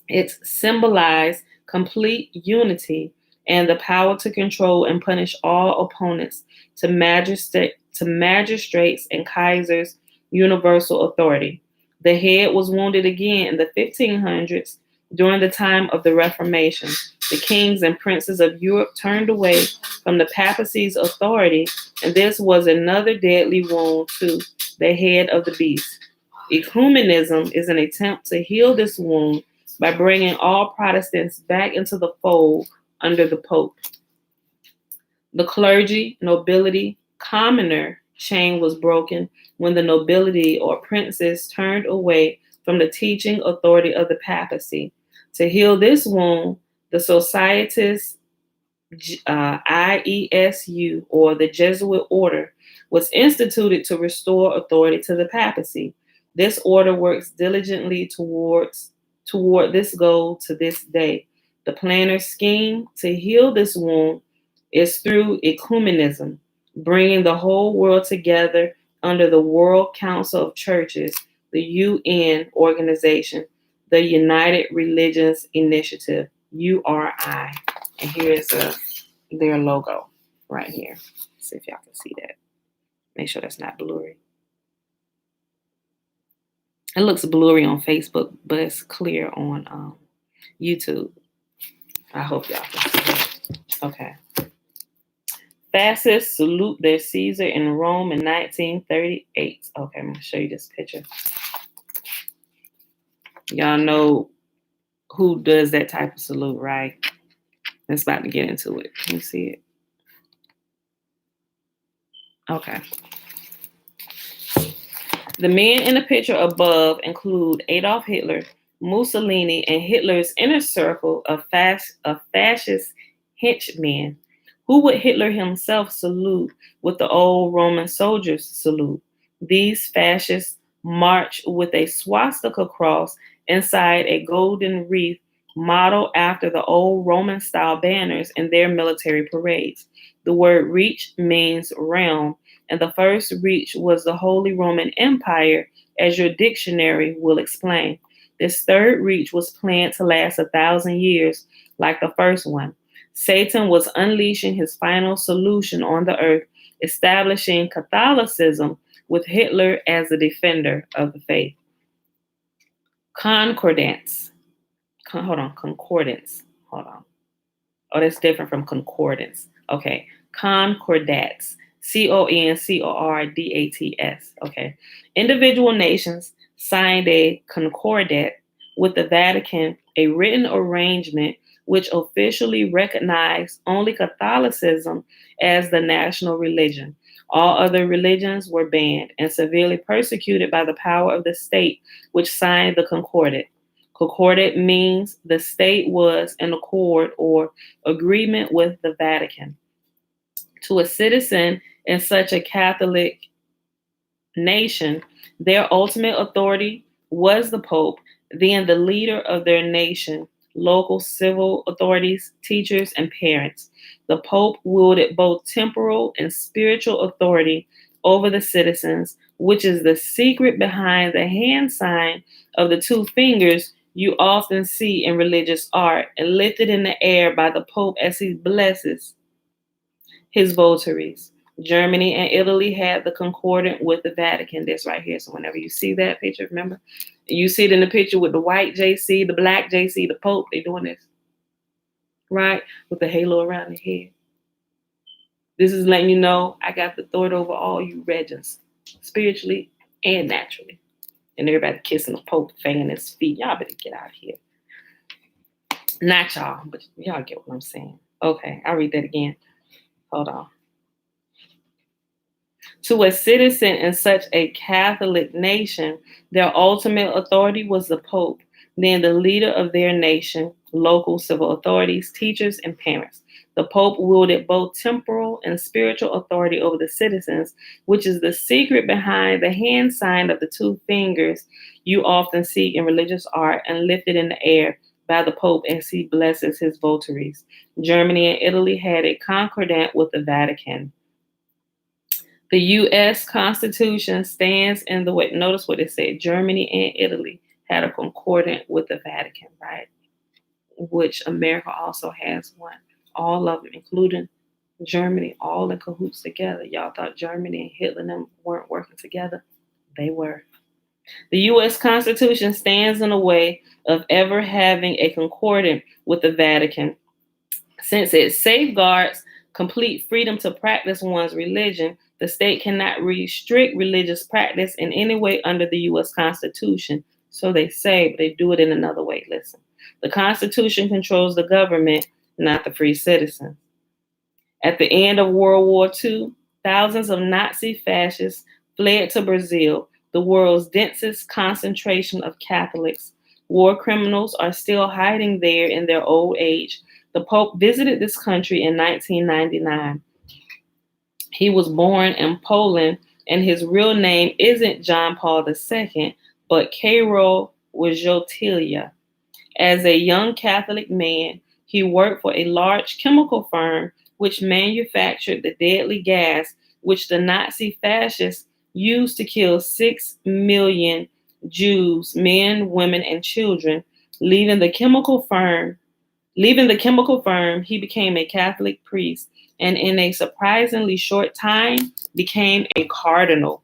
It symbolized complete unity and the power to control and punish all opponents, to magistrates and Kaiser's universal authority. The head was wounded again in the 1500s during the time of the Reformation. The kings and princes of Europe turned away from the papacy's authority, and this was another deadly wound to the head of the beast. Ecumenism is an attempt to heal this wound by bringing all Protestants back into the fold under the Pope. The clergy, nobility, commoner chain was broken when the nobility or princes turned away from the teaching authority of the papacy. To heal this wound, the Societas IESU, or the Jesuit order, was instituted to restore authority to the papacy. This order works diligently toward this goal to this day. The planner's scheme to heal this wound is through ecumenism, bringing the whole world together under the World Council of Churches, the UN organization, the United Religions Initiative, URI. And here's their logo right here. See if y'all can see that. Make sure that's not blurry. It looks blurry on Facebook, but it's clear on YouTube. I hope y'all can see it. Okay. Fascists salute their Caesar in Rome in 1938. Okay, I'm going to show you this picture. Y'all know who does that type of salute, right? It's about to get into it. Can you see it? Okay. The men in the picture above include Adolf Hitler, Mussolini, and Hitler's inner circle of fascist henchmen. Who would Hitler himself salute with the old Roman soldiers' salute? These fascists march with a swastika cross inside a golden wreath modeled after the old Roman-style banners in their military parades. The word reach means realm, and the first reach was the Holy Roman Empire, as your dictionary will explain. This third reach was planned to last 1,000 years, like the first one. Satan was unleashing his final solution on the earth, establishing Catholicism with Hitler as the defender of the faith. Concordance. Concordance. Hold on. Oh, that's different from concordance. Okay. Concordats. Concordatats. Okay. Individual nations signed a concordat with the Vatican, a written arrangement which officially recognized only Catholicism as the national religion. All other religions were banned and severely persecuted by the power of the state, which signed the concordat. Concordat means the state was in accord or agreement with the Vatican. To a citizen in such a Catholic nation, their ultimate authority was the Pope, then the leader of their nation, local civil authorities, teachers, and parents. The Pope wielded both temporal and spiritual authority over the citizens, which is the secret behind the hand sign of the two fingers you often see in religious art and lifted in the air by the Pope as he blesses his votaries. Germany and Italy had the concordant with the Vatican. This right here. So whenever you see that picture, remember, you see it in the picture with the white JC, the black JC, the Pope, they doing this, right? With the halo around the head. This is letting you know I got the authority over all you regents, spiritually and naturally. And everybody kissing the Pope, fanging his feet. Y'all better get out of here. Not y'all, but y'all get what I'm saying. Okay, I'll read that again. Hold on. To a citizen in such a Catholic nation, their ultimate authority was the Pope, then the leader of their nation, local civil authorities, teachers, and parents. The Pope wielded both temporal and spiritual authority over the citizens, which is the secret behind the hand sign of the two fingers you often see in religious art and lifted in the air by the Pope as he blesses his votaries. Germany and Italy had a concordat with the Vatican. The U.S. Constitution stands in the way. Notice what it said. Germany and Italy had a concordant with the Vatican, right? Which America also has one. All of them, including Germany, all in cahoots together. Y'all thought Germany and Hitler and them weren't working together? They were. The U.S. Constitution stands in the way of ever having a concordant with the Vatican, since it safeguards complete freedom to practice one's religion. The state cannot restrict religious practice in any way under the U.S. Constitution. So they say, but they do it in another way. Listen, the Constitution controls the government, not the free citizen. At the end of World War II, thousands of Nazi fascists fled to Brazil, the world's densest concentration of Catholics. War criminals are still hiding there in their old age. The Pope visited this country in 1999. He was born in Poland, and his real name isn't John Paul II, but Karol Wojtyla. As a young Catholic man, he worked for a large chemical firm which manufactured the deadly gas which the Nazi fascists used to kill 6 million Jews, men, women, and children. Leaving the chemical firm, he became a Catholic priest, and in a surprisingly short time became a cardinal.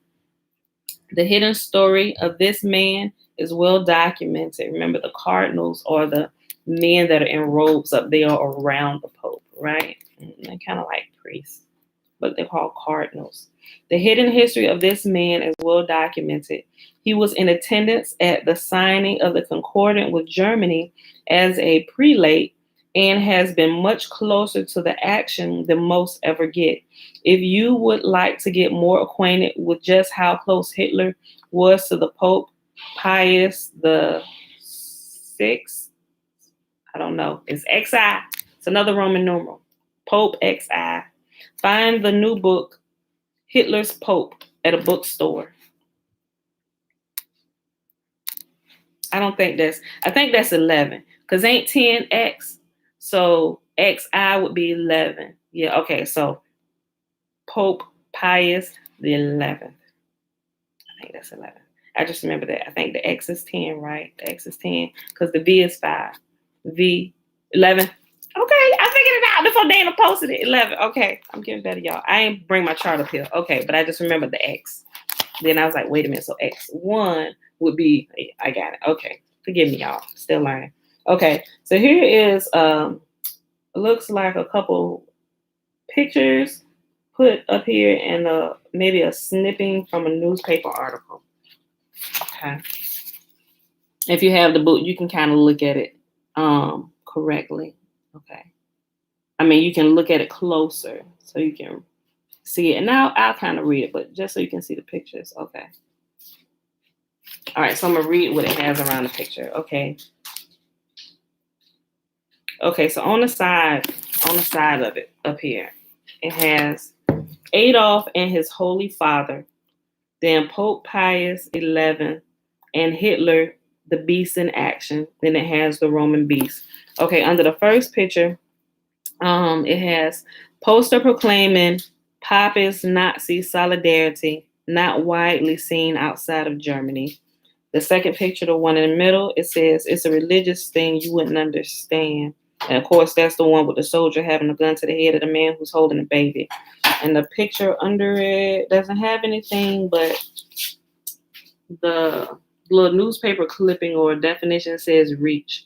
The hidden story of this man is well documented. Remember, the cardinals are the men that are in robes up there around the Pope, right? They're kind of like priests, but they're called cardinals. The hidden history of this man is well documented. He was in attendance at the signing of the Concordant with Germany as a prelate and has been much closer to the action than most ever get. If you would like to get more acquainted with just how close Hitler was to the Pope Pius the Sixth, I don't know, it's XI. It's another Roman numeral. Pope XI. Find the new book, Hitler's Pope, at a bookstore. I think that's 11, because ain't 10X. So XI would be 11. Yeah, okay, so Pope Pius the 11th. I think that's 11. I just remember that. I think the X is 10, right? The X is 10, because the V is 5. V, 11. Okay, I figured it out before Dana posted it. 11. Okay, I'm getting better, y'all. I ain't bring my chart up here. Okay, but I just remembered the X. Then I was like, wait a minute. So X1 would be, I got it. Okay, forgive me, y'all. Still learning. Okay, so here is, looks like a couple pictures put up here and maybe a snipping from a newspaper article. Okay. If you have the book, you can kind of look at it correctly. Okay. I mean, you can look at it closer so you can see it. And now I'll kind of read it, but just so you can see the pictures. Okay. All right, so I'm going to read what it has around the picture. Okay. Okay, so on the side of it up here, it has Adolf and his Holy Father, then Pope Pius XI, and Hitler, the beast in action. Then it has the Roman beast. Okay, under the first picture, it has poster proclaiming Papist Nazi solidarity, not widely seen outside of Germany. The second picture, the one in the middle, it says it's a religious thing you wouldn't understand. And of course, that's the one with the soldier having a gun to the head of the man who's holding a baby. And the picture under it doesn't have anything, but the little newspaper clipping or definition says reach.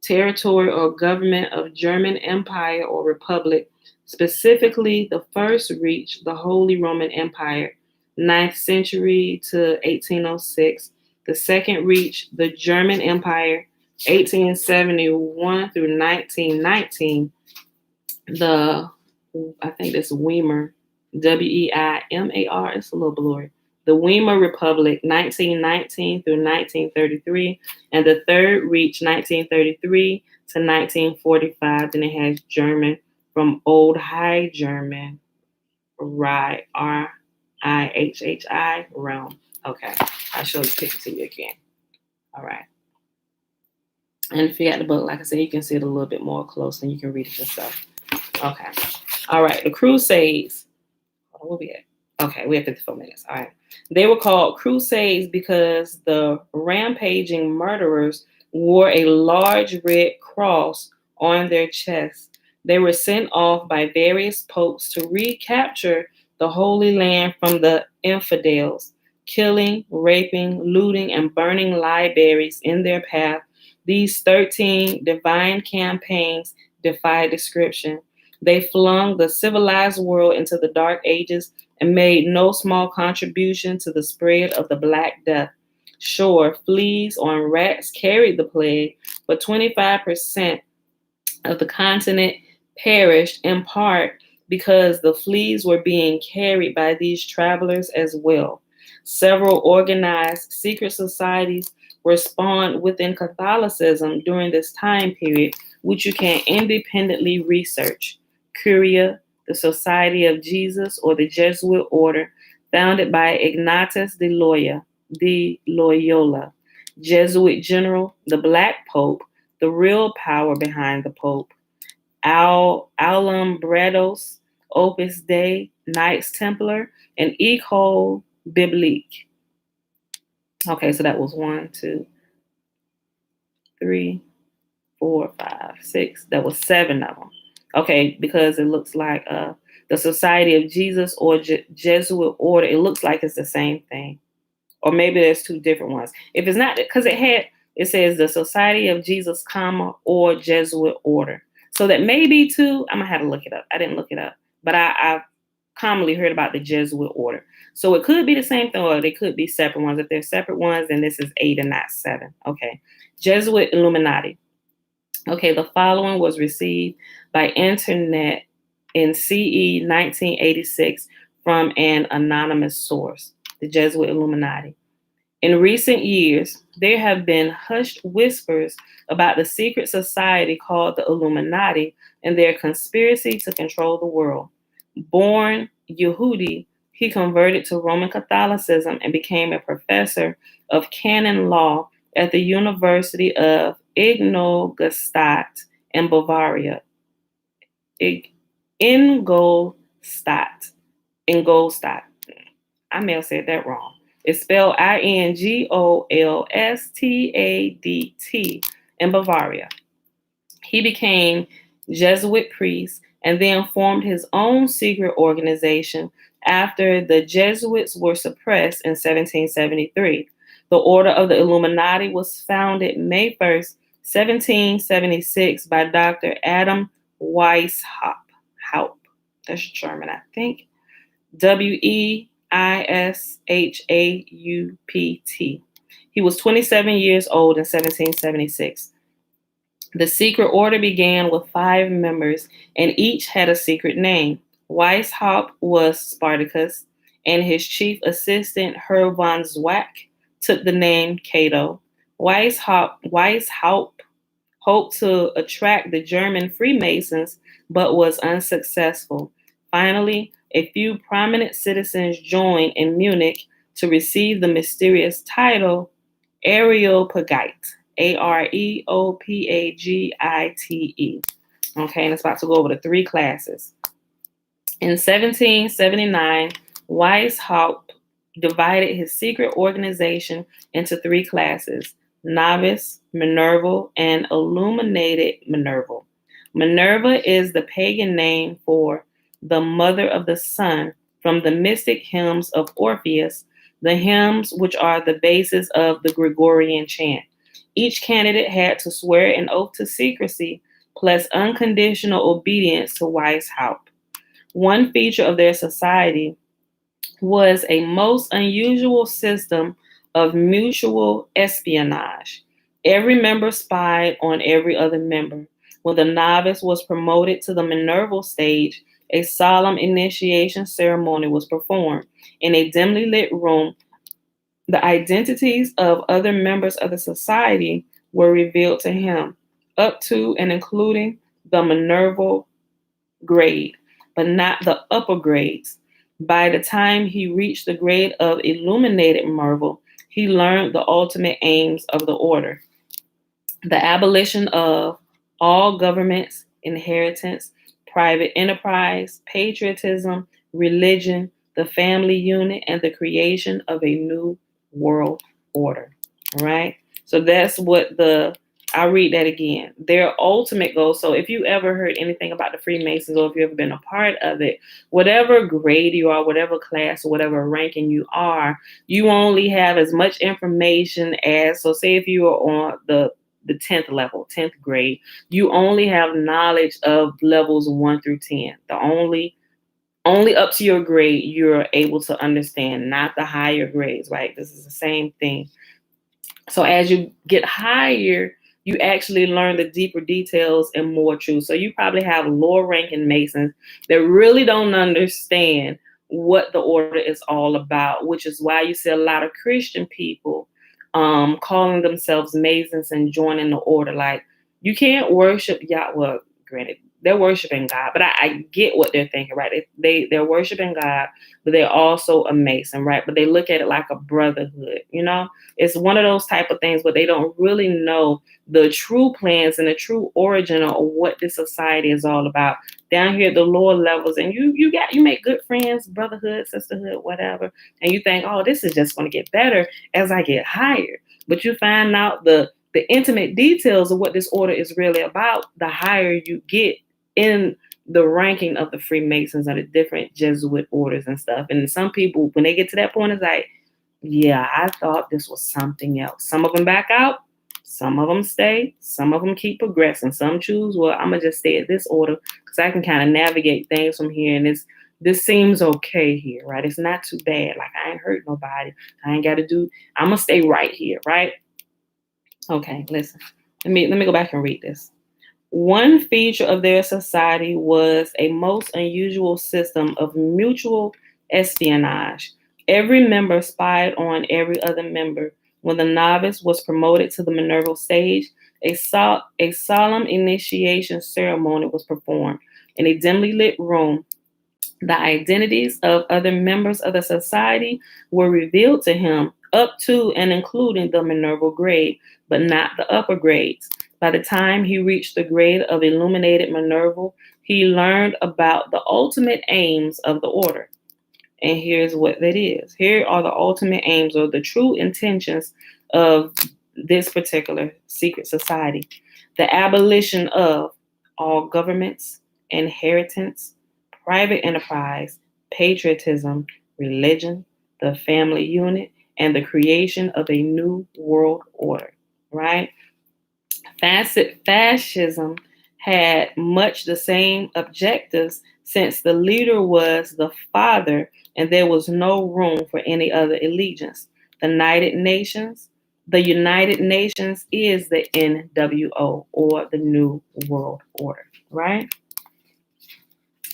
Territory or government of German Empire or Republic, specifically the first reach, the Holy Roman Empire, 9th century to 1806. The second reach, the German Empire, 1871 through 1919. I think that's Weimar, Weimar, it's a little blurry. The Weimar Republic, 1919 through 1933, and the third reach, 1933 to 1945. Then it has German from Old High German, R-I-H-H-I, realm. Okay, I'll show the picture to you again. All right. And if you got the book, like I said, you can see it a little bit more close and you can read it yourself. Okay. All right, the Crusades. Where we at? Okay, we have 54 minutes. All right. They were called Crusades because the rampaging murderers wore a large red cross on their chests. They were sent off by various popes to recapture the Holy Land from the infidels, killing, raping, looting, and burning libraries in their path. These 13 divine campaigns defy description. They flung the civilized world into the dark ages and made no small contribution to the spread of the Black Death. Sure, fleas and rats carried the plague, but 25% of the continent perished in part because the fleas were being carried by these travelers as well. Several organized secret societies were spawned within Catholicism during this time period, which you can independently research. Curia, the Society of Jesus, or the Jesuit order, founded by Ignatius de Loyola, Jesuit general, the Black Pope, the real power behind the Pope, Alumbrados, Opus Dei, Knights Templar, and École Biblique. Okay, so that was 1, 2, 3, 4, 5, 6. That was 7 of them. Okay, because it looks like the Society of Jesus or Jesuit order, it looks like it's the same thing. or maybe there's two different ones. If it's not, because it says the Society of Jesus, or Jesuit Order. So that may be two. I'm gonna have to look it up. I didn't look it up, but I've commonly heard about the Jesuit Order. So it could be the same thing, or they could be separate ones. If they're separate ones, then this is 8 and not 7. Okay. Jesuit Illuminati. Okay, the following was received by internet in CE 1986 from an anonymous source, the Jesuit Illuminati. In recent years, there have been hushed whispers about the secret society called the Illuminati and their conspiracy to control the world. Born Yehudi, he converted to Roman Catholicism and became a professor of canon law at the University of Ingolstadt in Bavaria. Ingolstadt. I may have said that wrong. It's spelled Ingolstadt in Bavaria. He became Jesuit priest and then formed his own secret organization after the Jesuits were suppressed in 1773. The Order of the Illuminati was founded May 1st, 1776 by Dr. Adam Weishaupt. That's German, I think. Weishaupt. He was 27 years old in 1776. The secret order began with 5 members, and each had a secret name. Weishaupt was Spartacus, and his chief assistant, Herr von Zwack, took the name Cato. Weishaupt hoped to attract the German Freemasons, but was unsuccessful. Finally, a few prominent citizens joined in Munich to receive the mysterious title Areopagite. Areopagite. Okay, and it's about to go over the 3 classes. In 1779, Weishaupt divided his secret organization into 3 classes: novice, Minerva, and illuminated Minerva. Minerva is the pagan name for the mother of the sun from the mystic hymns of Orpheus, the hymns which are the basis of the Gregorian chant. Each candidate had to swear an oath to secrecy plus unconditional obedience to Weishaupt. One feature of their society was a most unusual system of mutual espionage. Every member spied on every other member. When the novice was promoted to the Minerval stage, a solemn initiation ceremony was performed. In a dimly lit room, the identities of other members of the society were revealed to him, up to and including the Minerval grade, but not the upper grades. By the time he reached the grade of illuminated Minerva, he learned the ultimate aims of the order: the abolition of all governments, inheritance, private enterprise, patriotism, religion, the family unit, and the creation of a new world order. All right. So that's what I'll read that again. Their ultimate goal. So if you ever heard anything about the Freemasons, or if you've ever been a part of it, whatever grade you are, whatever class or whatever ranking you are, you only have as much information as, so say if you are on the 10th level, 10th grade, you only have knowledge of levels 1 through 10. The only up to your grade you're able to understand, not the higher grades, right? This is the same thing. So as you get higher, you actually learn the deeper details and more truth. So you probably have lower ranking Masons that really don't understand what the order is all about, which is why you see a lot of Christian people calling themselves Masons and joining the order. Like, you can't worship Yahweh. Well, granted, they're worshiping God, but I get what they're thinking, right? They're worshiping God, but they're also a Mason, right? But they look at it like a brotherhood, you know? It's one of those type of things where they don't really know the true plans and the true origin of what this society is all about. Down here at the lower levels, and you make good friends, brotherhood, sisterhood, whatever, and you think, oh, this is just going to get better as I get higher. But you find out the intimate details of what this order is really about the higher you get in the ranking of the Freemasons and the different Jesuit orders and stuff. And some people, when they get to that point, it's like, Yeah, I thought this was something else. Some of them back out, some of them stay, some of them keep progressing. Some choose, well, I'm gonna just stay at this order because I can kind of navigate things from here, and this seems okay here, right? It's not too bad. Like I ain't hurt nobody. I ain't got to do. I'm gonna stay right here, right? Okay, listen. Let me go back and read this. One feature of their society was a most unusual system of mutual espionage. Every member spied on every other member. When the novice was promoted to the Minerval stage, a solemn initiation ceremony was performed. In a dimly lit room, the identities of other members of the society were revealed to him up to and including the Minerval grade, but not the upper grades. By the time he reached the grade of illuminated Minerval, he learned about the ultimate aims of the order. And here's what that is. Here are the ultimate aims or the true intentions of this particular secret society. The abolition of all governments, inheritance, private enterprise, patriotism, religion, the family unit, and the creation of a new world order, right? Fascism had much the same objectives since the leader was the father and there was no room for any other allegiance. The United Nations is the NWO or the New World Order, right?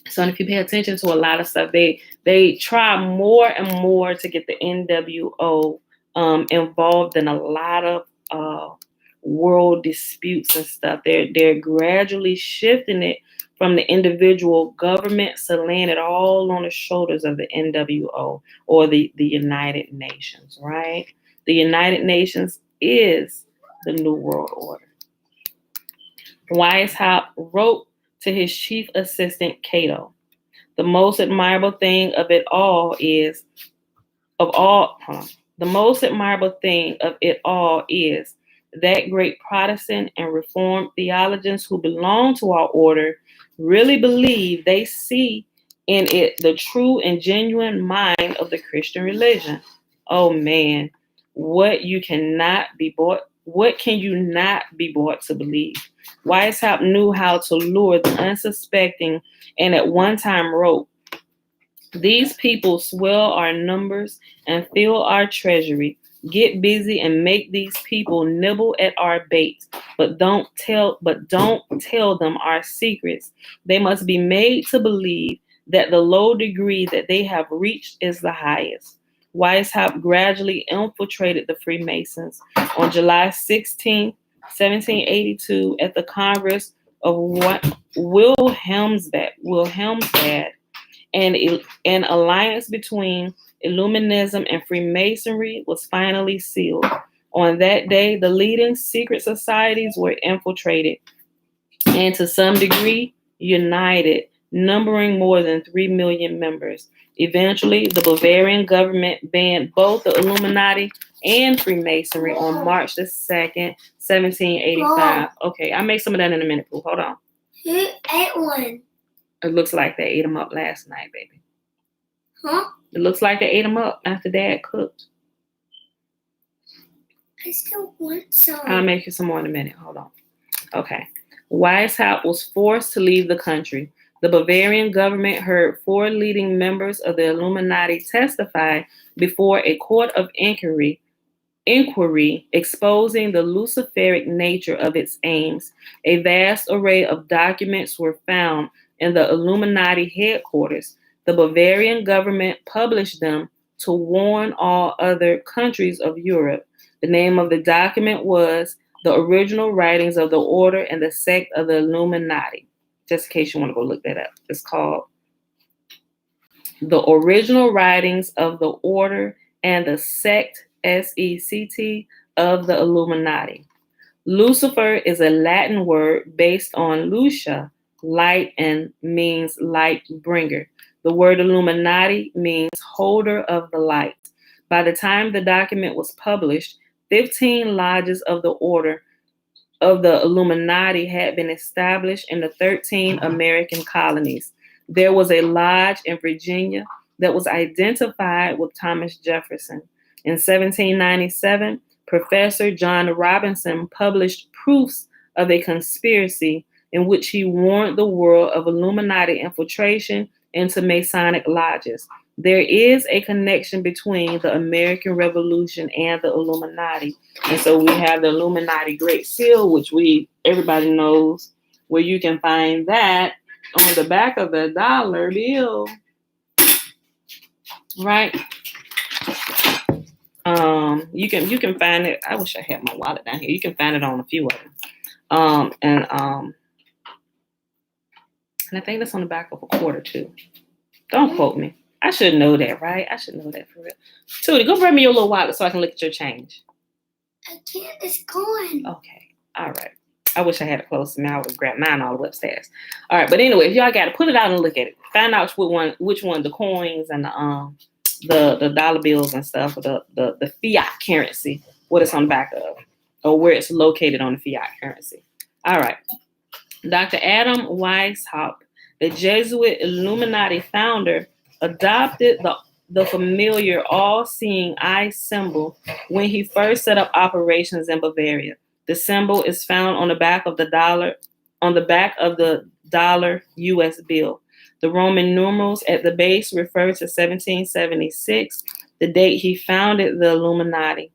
So if you pay attention to a lot of stuff, they try more and more to get the NWO involved in a lot of world disputes and stuff. They're gradually shifting it from the individual governments to laying it all on the shoulders of the NWO or the United Nations, right? The United Nations is the New World Order. YAHUAH wrote to his chief assistant Cato, the most admirable thing of it all is the most admirable thing of it all is that great Protestant and Reformed theologians who belong to our order really believe they see in it the true and genuine mind of the Christian religion. Oh man, what can you not be bought to believe? YAHUAH knew how to lure the unsuspecting and at one time wrote, these people swell our numbers and fill our treasury. Get busy and make these people nibble at our bait, but don't tell them our secrets. They must be made to believe that the low degree that they have reached is the highest. YAHUAH gradually infiltrated the Freemasons. On July 16, 1782, at the Congress of Wilhelmsbad, an alliance between Illuminism and Freemasonry was finally sealed. On that day, the leading secret societies were infiltrated and to some degree united, numbering more than 3 million members. Eventually, the Bavarian government banned both the Illuminati and Freemasonry on March the 2nd, 1785. Okay, I'll make some of that in a minute, Pooh. Hold on. Who ate one? It looks like they ate them up last night, baby. Huh? It looks like they ate them up after Dad cooked. I still want some. I'll make you some more in a minute. Hold on. Okay. YAHUAH was forced to leave the country. The Bavarian government heard 4 leading members of the Illuminati testify before a court of inquiry exposing the Luciferic nature of its aims. A vast array of documents were found in the Illuminati headquarters. The Bavarian government published them to warn all other countries of Europe. The name of the document was The Original Writings of the Order and the Sect of the Illuminati. Just in case you want to go look that up. It's called The Original Writings of the Order and the Sect, SECT, of the Illuminati. Lucifer is a Latin word based on Lucia, light, and means light bringer. The word Illuminati means holder of the light. By the time the document was published, 15 lodges of the order of the Illuminati had been established in the 13 American colonies. There was a lodge in Virginia that was identified with Thomas Jefferson. In 1797, Professor John Robinson published proofs of a conspiracy in which he warned the world of Illuminati infiltration into Masonic lodges. There is a connection between the American Revolution and the Illuminati. And so we have the Illuminati Great Seal, which everybody knows, where you can find that on the back of the dollar bill, right? You can find it. I wish I had my wallet down here. You can find it on a few of them. And I think that's on the back of a quarter too. Don't quote me. I should know that, right? I should know that for real. Tootie, go bring me your little wallet so I can look at your change. I can't. It's gone. Okay. All right. I wish I had it close to me. I would have grabbed mine all the way upstairs. All right. But anyway, if y'all got to put it out and look at it. Find out which one, the coins and the dollar bills and stuff, the fiat currency, what it's on the back of, or where it's located on the fiat currency. All right. Dr. Adam Weishaupt, the Jesuit Illuminati founder, adopted the familiar all-seeing eye symbol when he first set up operations in Bavaria. The symbol is found on the back of the dollar US bill. The Roman numerals at the base refer to 1776, the date he founded the Illuminati,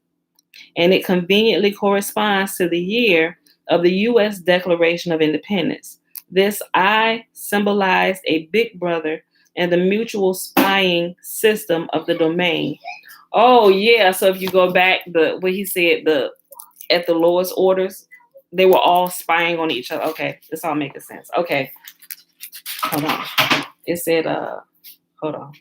and it conveniently corresponds to the year of the U.S. Declaration of Independence. This eye symbolized a big brother and the mutual spying system of the domain. Oh yeah, so if you go back, what he said, at the lowest orders, they were all spying on each other. Okay, this all making sense. Okay, hold on. It said, hold on.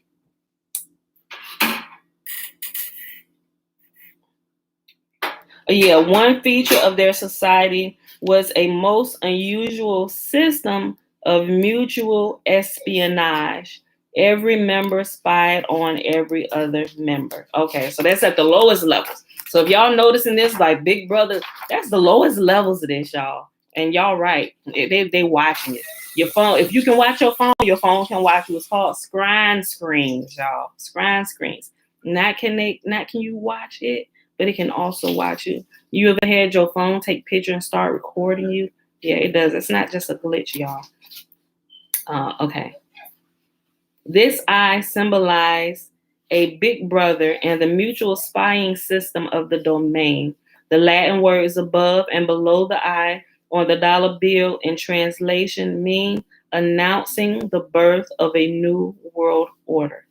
Yeah, one feature of their society was a most unusual system of mutual espionage. Every member spied on every other member. Okay, so that's at the lowest levels. So if y'all noticing this, like Big Brother, that's the lowest levels of this, y'all. And y'all right, they watching it. Your phone, if you can watch your phone can watch you. It's called screen screens, y'all. Screen screens. Not can you watch it, but it can also watch you. You ever had your phone take picture and start recording you? Yeah, it does. It's not just a glitch, y'all. Okay. This eye symbolized a big brother and the mutual spying system of the domain. The Latin words above and below the eye on the dollar bill in translation mean announcing the birth of a new world order.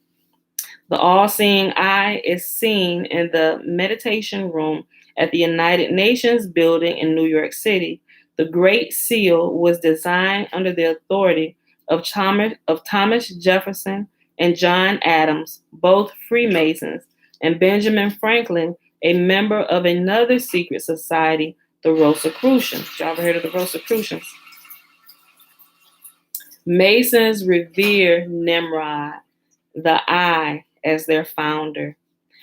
The all-seeing eye is seen in the meditation room at the United Nations building in New York City. The Great Seal was designed under the authority of Thomas Jefferson and John Adams, both Freemasons, and Benjamin Franklin, a member of another secret society, the Rosicrucians. Y'all ever heard of the Rosicrucians? Masons revere Nimrod, the Eye, as their founder.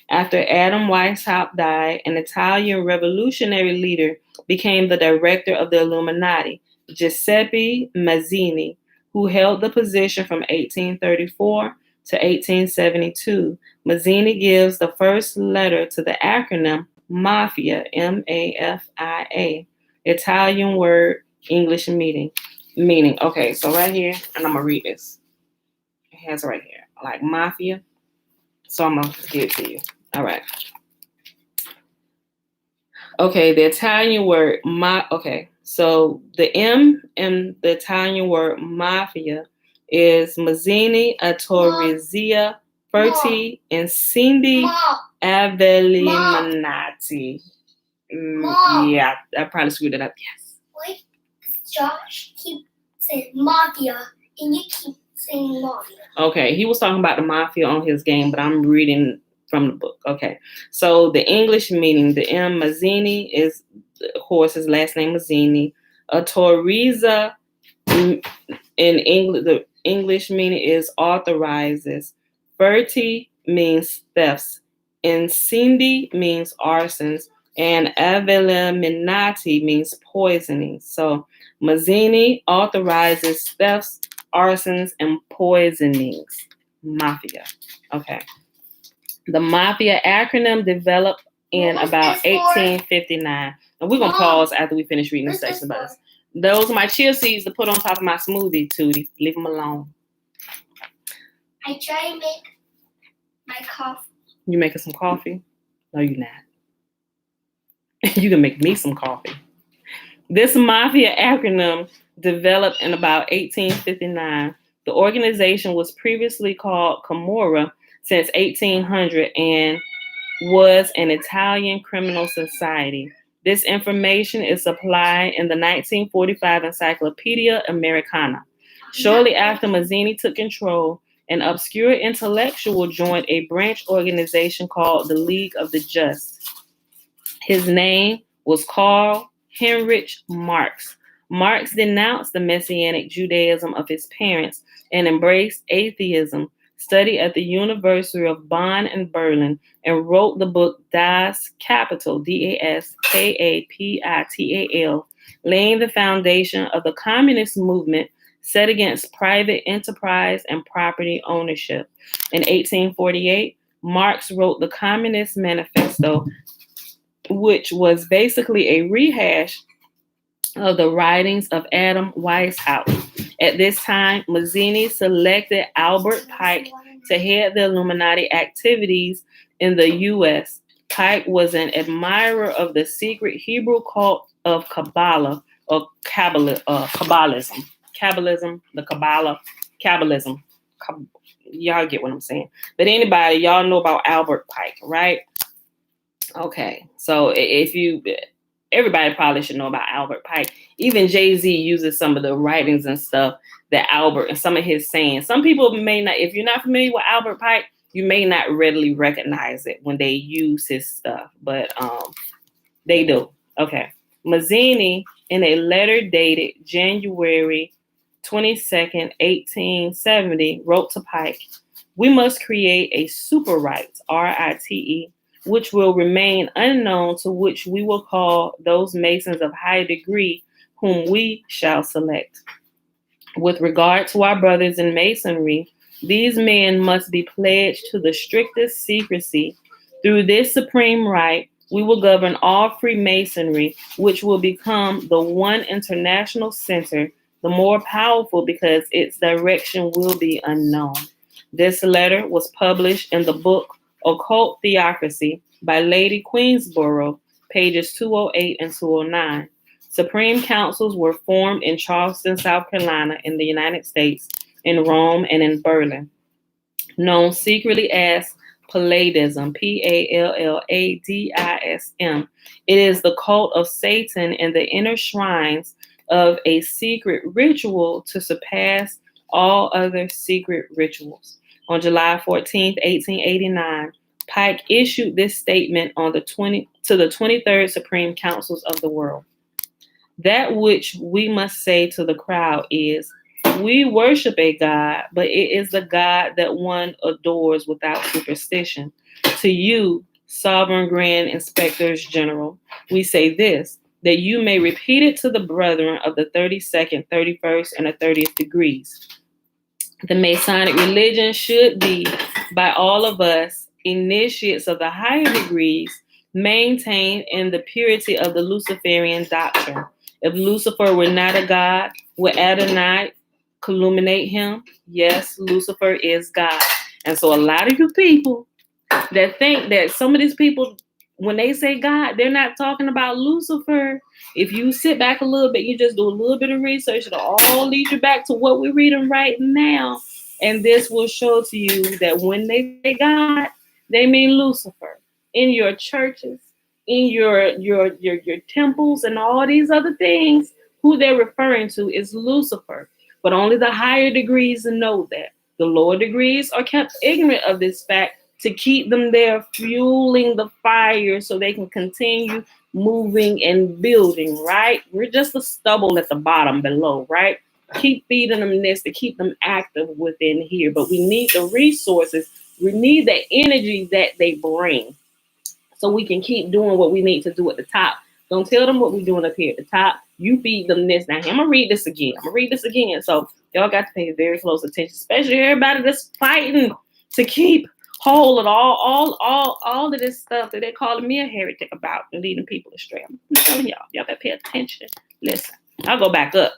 After Adam Weishaupt died, an Italian revolutionary leader became the director of the Illuminati, Giuseppe Mazzini, who held the position from 1834 to 1872. Mazzini gives the first letter to the acronym Mafia, M-A-F-I-A, Italian word, English meaning. Okay, so right here, and I'm going to read this. It has it right here, like Mafia. So I'm going to give it to you. All right. Okay, the Italian word, okay. So the M in the Italian word mafia is Mazzini, Autorizia, Ferti, Incendi, Aveliminati. Yeah, I probably screwed it up. Yes. Wait, Josh keep saying mafia, and you keep saying mafia. Okay, he was talking about the mafia on his game, but I'm reading from the book. Okay, so the English meaning, the M, Mazzini, is, of course, his last name Mazzini. Autoriza in English, the English meaning is authorizes. Furti means thefts. Incendi means arsons. And aveliminati means poisoning. So Mazzini authorizes thefts, arsons, and poisonings. Mafia. Okay. The Mafia acronym developed in about 1859. And we're going to pause after we finish reading this section about this. Those are my chia seeds to put on top of my smoothie, Tootie. Leave them alone. I try to make my coffee. You making some coffee? No, you're not. You can make me some coffee. This Mafia acronym developed in about 1859. The organization was previously called Camorra since 1800 and was an Italian criminal society. This information is supplied in the 1945 Encyclopedia Americana. Shortly after Mazzini took control, an obscure intellectual joined a branch organization called the League of the Just. His name was Karl Heinrich Marx. Marx denounced the Messianic Judaism of his parents and embraced atheism, studied at the University of Bonn and Berlin, and wrote the book Das Kapital, Daskapital, laying the foundation of the communist movement set against private enterprise and property ownership. In 1848, Marx wrote the Communist Manifesto, which was basically a rehash of the writings of Adam Weishaupt. At this time, Mazzini selected Albert Pike to head the Illuminati activities in the U.S. Pike was an admirer of the secret Hebrew cult of Kabbalah, or Kabbalism. Y'all get what I'm saying. But anybody, y'all know about Albert Pike, right? Okay, so everybody probably should know about Albert Pike. Even Jay-Z uses some of the writings and stuff that Albert and some of his sayings. Some people may not, if you're not familiar with Albert Pike, you may not readily recognize it when they use his stuff, but they do. Okay. Mazzini, in a letter dated January 22nd, 1870, wrote to Pike, "We must create a super rights, RITE, which will remain unknown, to which we will call those Masons of high degree whom we shall select. With regard to our brothers in Masonry, these men must be pledged to the strictest secrecy. Through this supreme right, we will govern all Freemasonry, which will become the one international center, the more powerful because its direction will be unknown." This letter was published in the book Occult Theocracy by Lady Queensborough, pages 208 and 209. Supreme councils were formed in Charleston, South Carolina, in the United States, in Rome, and in Berlin. Known secretly as Palladism, Palladism. It is the cult of Satan in the inner shrines of a secret ritual to surpass all other secret rituals. On July 14th, 1889, Pike issued this statement to the 23rd Supreme Councils of the world. That which we must say to the crowd is, we worship a God, but it is the God that one adores without superstition. To you, sovereign grand inspectors general, we say this, that you may repeat it to the brethren of the 32nd, 31st, and the 30th degrees. The Masonic religion should be, by all of us, initiates of the higher degrees, maintained in the purity of the Luciferian doctrine. If Lucifer were not a god, would Adonai illuminate him? Yes, Lucifer is God. And so a lot of you people that think that some of these people, when they say God, they're not talking about Lucifer. If you sit back a little bit, you just do a little bit of research, it'll all lead you back to what we're reading right now. And this will show to you that when they say God, they mean Lucifer. In your churches, in your temples, and all these other things, who they're referring to is Lucifer. But only the higher degrees know that. The lower degrees are kept ignorant of this fact to keep them there fueling the fire so they can continue moving and building, right? We're just the stubble at the bottom below, right? Keep feeding them this to keep them active within here. But we need the resources. We need the energy that they bring so we can keep doing what we need to do at the top. Don't tell them what we're doing up here at the top. You feed them this. Now, I'm going to read this again. So y'all got to pay very close attention, especially everybody that's fighting to keep whole of all of this stuff that they're calling me a heretic about and leading people astray. I'm telling y'all better pay attention. Listen, I'll go back up.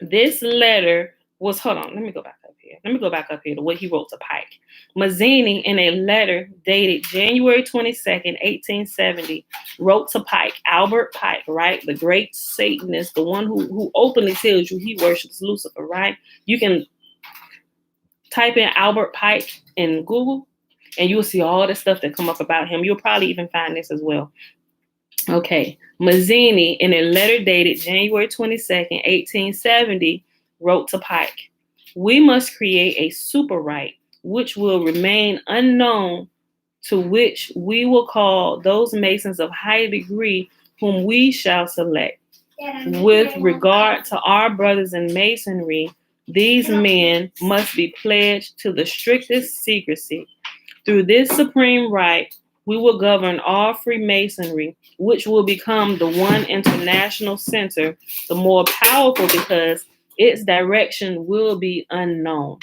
This letter was, hold on, let me go back up here. Let me go back up here to what he wrote to Pike. Mazzini, in a letter dated January 22nd, 1870, wrote to Pike, Albert Pike, right? The great Satanist, the one who openly tells you he worships Lucifer, right? You can type in Albert Pike in Google, and you'll see all the stuff that come up about him. You'll probably even find this as well. Okay, Mazzini, in a letter dated January 22nd, 1870, wrote to Pike, we must create a super right, which will remain unknown, to which we will call those Masons of high degree whom we shall select. With regard to our brothers in Masonry, these men must be pledged to the strictest secrecy. Through this supreme right, we will govern all Freemasonry, which will become the one international center, the more powerful because its direction will be unknown.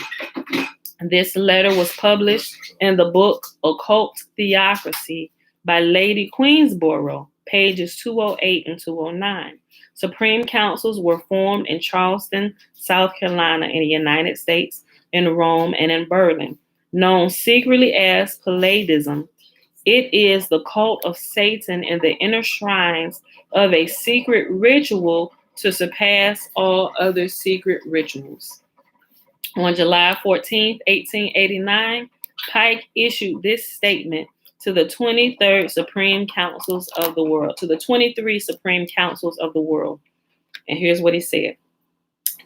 This letter was published in the book Occult Theocracy by Lady Queensborough, pages 208 and 209. Supreme councils were formed in Charleston, South Carolina, in the United States, in Rome, and in Berlin, known secretly as Palladism. It is the cult of Satan in the inner shrines of a secret ritual to surpass all other secret rituals. On July 14th, 1889, Pike issued this statement to the 23rd Supreme Councils of the world, to the 23 Supreme Councils of the world. And here's what he said.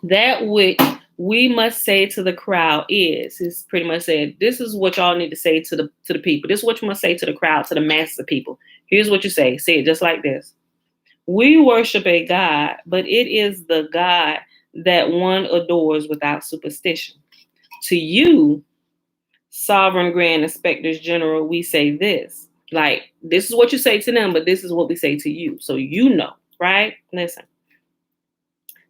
That which we must say to the crowd he's pretty much said, this is what y'all need to say to the people. This is what you must say to the crowd, to the masses of people. Here's what you say. Say it just like this. We worship a God, but it is the God that one adores without superstition. To you, sovereign grand inspectors general, we say this. Like, this is what you say to them, but this is what we say to you. So you know, right? Listen.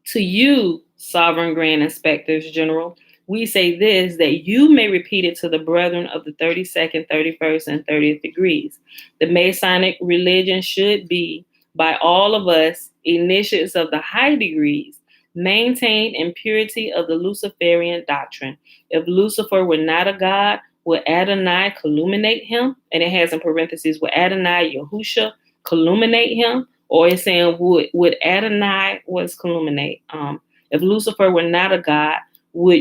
To you, sovereign grand inspectors general, we say this, that you may repeat it to the brethren of the 32nd, 31st, and 30th degrees. The Masonic religion should be, by all of us, initiates of the high degrees, maintained in purity of the Luciferian doctrine. If Lucifer were not a god, would Adonai calumniate him? And it has in parentheses, would Adonai Yahusha calumniate him? Or it's saying, would Adonai was calumniate? If Lucifer were not a god, would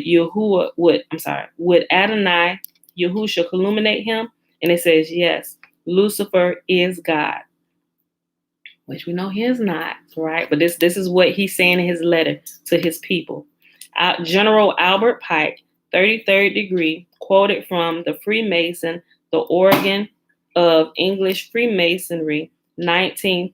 Adonai Yahusha calumniate him? And it says, yes, Lucifer is God, which we know he is not, right? But this is what he's saying in his letter to his people. General Albert Pike, 33rd degree, quoted from the Freemason, the Organ of English Freemasonry, January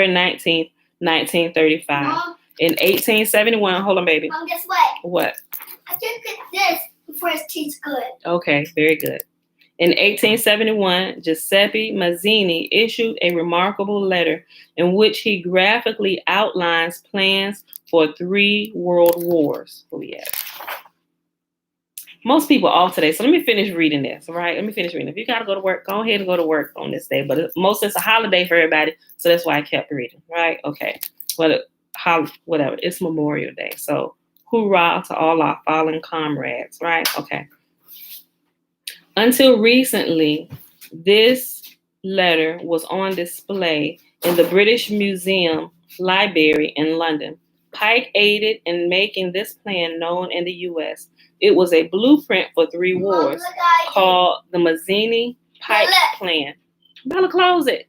19th, 1935. Mom, in 1871, hold on, baby. Mom, guess what? What? I can cook this before it tastes good. Okay, very good. In 1871, Giuseppe Mazzini issued a remarkable letter in which he graphically outlines plans for 3 world wars. Oh, yeah. Most people off today, so let me finish reading this, all right? Let me finish reading. If you got to go to work, go ahead and go to work on this day. But it's a holiday for everybody, so that's why I kept reading, right? Okay. Well, whatever. It's Memorial Day, so hoorah to all our fallen comrades, right? Okay. Until recently, this letter was on display in the British Museum Library in London. Pike aided in making this plan known in the U.S. It was a blueprint for 3 wars called the Mazzini-Pike plan. Bella, close it.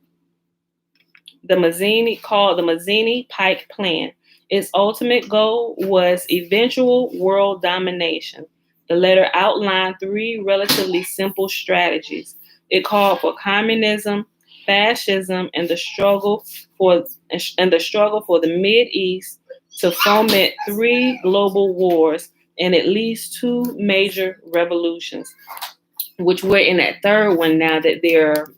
The Mazzini-Pike plan. Its ultimate goal was eventual world domination. The letter outlined 3 relatively simple strategies. It called for communism, fascism, and the struggle for the Mideast to foment 3 global wars and at least 2 major revolutions, which we're in that 3rd one now that they're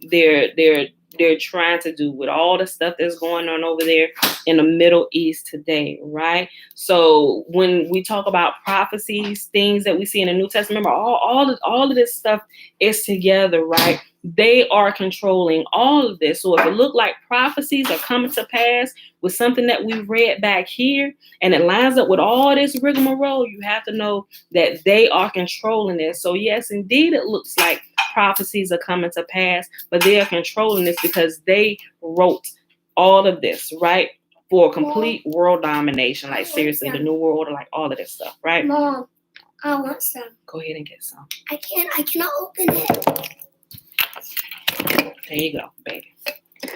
they're trying to do with all the stuff that's going on over there in the Middle East today, right? So when we talk about prophecies, things that we see in the New Testament, remember all of this stuff is together, right? They are controlling all of this. So if it look like prophecies are coming to pass with something that we read back here, and it lines up with all this rigmarole, you have to know that they are controlling this. So yes, indeed, it looks like prophecies are coming to pass, but they are controlling this because they wrote all of this, right? For complete world domination, like seriously, the New World Order, like all of this stuff, right? Mom, I want some. Go ahead and get some. I cannot open it. There you go, baby.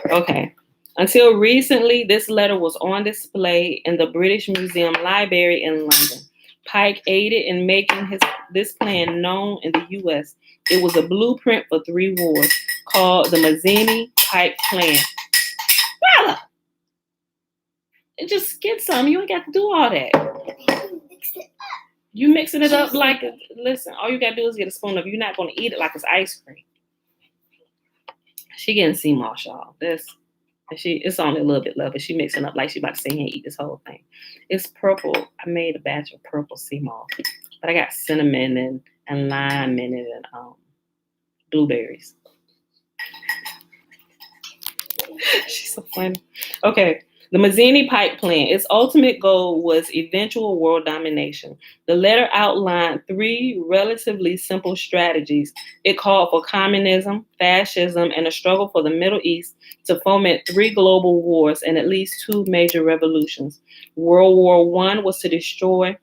Okay. Until recently, this letter was on display in the British Museum Library in London. Pike aided in making this plan known in the U.S. It was a blueprint for 3 wars called the Mazzini-Pike plan. Bella! Just get some. You ain't got to do all that. You mixing it up like, listen, all you got to do is get a spoon of it. You're not going to eat it like it's ice cream. She getting sea moss, y'all. It's only a little bit love, but she mixing up like she about to sit here and eat this whole thing. It's purple. I made a batch of purple sea moss, but I got cinnamon and lime in it and blueberries. She's so funny. Okay. The Mazzini-Pike plan, its ultimate goal was eventual world domination. The letter outlined 3 relatively simple strategies. It called for communism, fascism, and a struggle for the Middle East to foment 3 global wars and at least 2 major revolutions. World War I was to destroy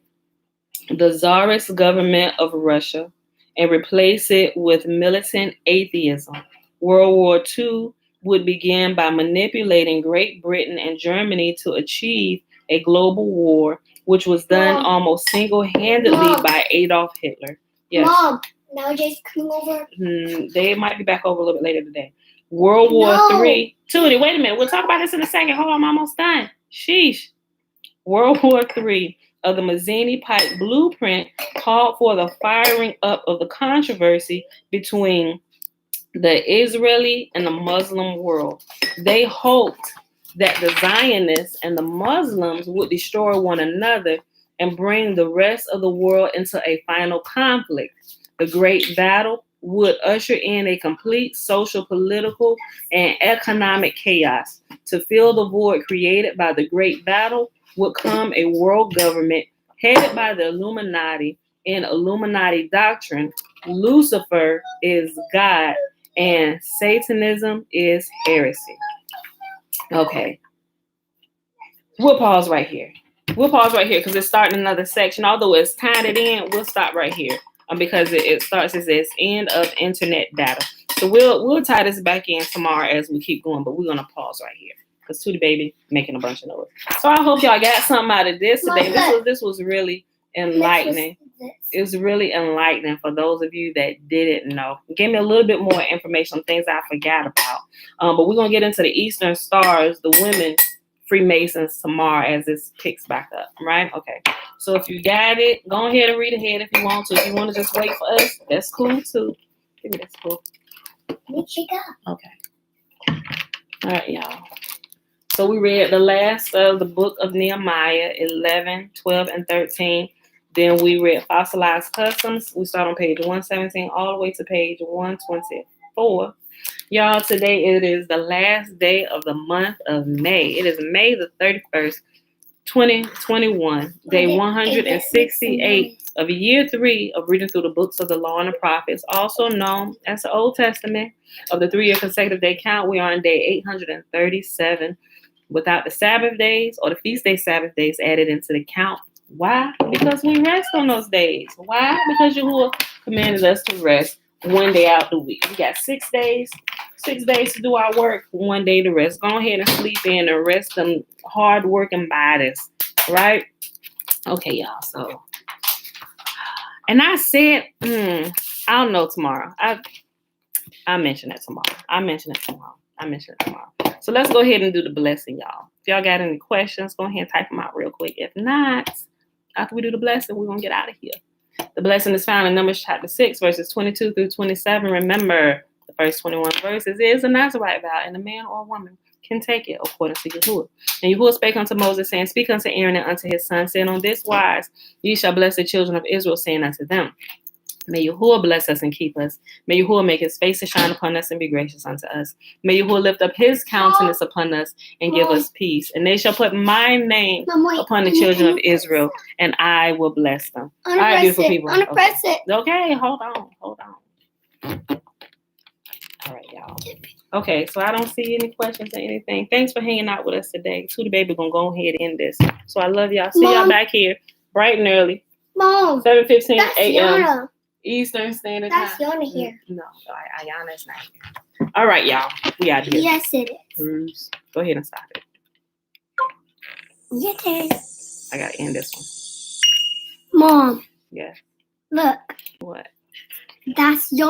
the Tsarist government of Russia and replace it with militant atheism. World War II would begin by manipulating Great Britain and Germany to achieve a global war, which was done almost single-handedly by Adolf Hitler. Yes. Mom, now Jay's coming over. They might be back over a little bit later today. World War III. Tootie, wait a minute. We'll talk about this in a second. Hold on, I'm almost done. Sheesh. World War III of the Mazzini-Pike blueprint called for the firing up of the controversy between the Israeli and the Muslim world. They hoped that the Zionists and the Muslims would destroy one another and bring the rest of the world into a final conflict. The Great Battle would usher in a complete social, political, and economic chaos. To fill the void created by the Great Battle would come a world government headed by the Illuminati. In Illuminati doctrine, Lucifer is God and Satanism is heresy. Okay. We'll pause right here. Because it's starting another section. Although it's tying it in, we'll stop right here. Because it starts as this end of internet data. So we'll tie this back in tomorrow as we keep going, but we're gonna pause right here. Because Tootie Baby making a bunch of noise. So I hope y'all got something out of this today. This was really enlightening. It was really enlightening for those of you that didn't know. It gave me a little bit more information on things I forgot about. But we're going to get into the Eastern Stars, the women Freemasons tomorrow as this picks back up, right? Okay. So if you got it, go ahead and read ahead if you want to. If you want to just wait for us, that's cool too. Give me that spool. Okay. All right, y'all. So we read the last of the book of Nehemiah, 11, 12, and 13. Then we read Fossilized Customs. We start on page 117 all the way to page 124. Y'all, today it is the last day of the month of May. It is May the 31st, 2021, day 168 of year 3 of reading through the books of the law and the prophets, also known as the Old Testament. Of the 3-year consecutive day count, we are on day 837 without the Sabbath days or the feast day Sabbath days added into the count. Why? Because we rest on those days. Why? Because Yahuwah commanded us to rest one day out the week. We got 6 days to do our work, 1 day to rest. Go ahead and sleep in and rest them hard working bodies, right? Okay, y'all. So, and I said, I don't know tomorrow. I mention it tomorrow. So let's go ahead and do the blessing, y'all. If y'all got any questions, go ahead and type them out real quick. If not, after we do the blessing, we're going to get out of here. The blessing is found in Numbers chapter 6, verses 22 through 27. Remember, The first 21 verses is a Nazarite vow, and a man or a woman can take it according to YAHUAH. And YAHUAH spake unto Moses, saying, Speak unto Aaron and unto his sons, saying, On this wise ye shall bless the children of Israel, saying unto them, May YAHUAH bless us and keep us. May YAHUAH make his face to shine upon us and be gracious unto us. May YAHUAH lift up his countenance upon us and give us peace. And they shall put my name upon the children of Israel, and I will bless them. All right, beautiful people. Okay, hold on. All right, y'all. Okay, so I don't see any questions or anything. Thanks for hanging out with us today. Tootie Baby gonna go ahead and end this. So I love y'all. See y'all back here bright and early. Mom, 7:15 a.m. Yana. Eastern Standard Time. That's Yana here. No, Ayana's not here. All right, y'all. We out here. Yes, it is. Bruce. Go ahead and stop it. Your turn. I gotta end this one. Mom. Yeah. Look. What? That's Yana.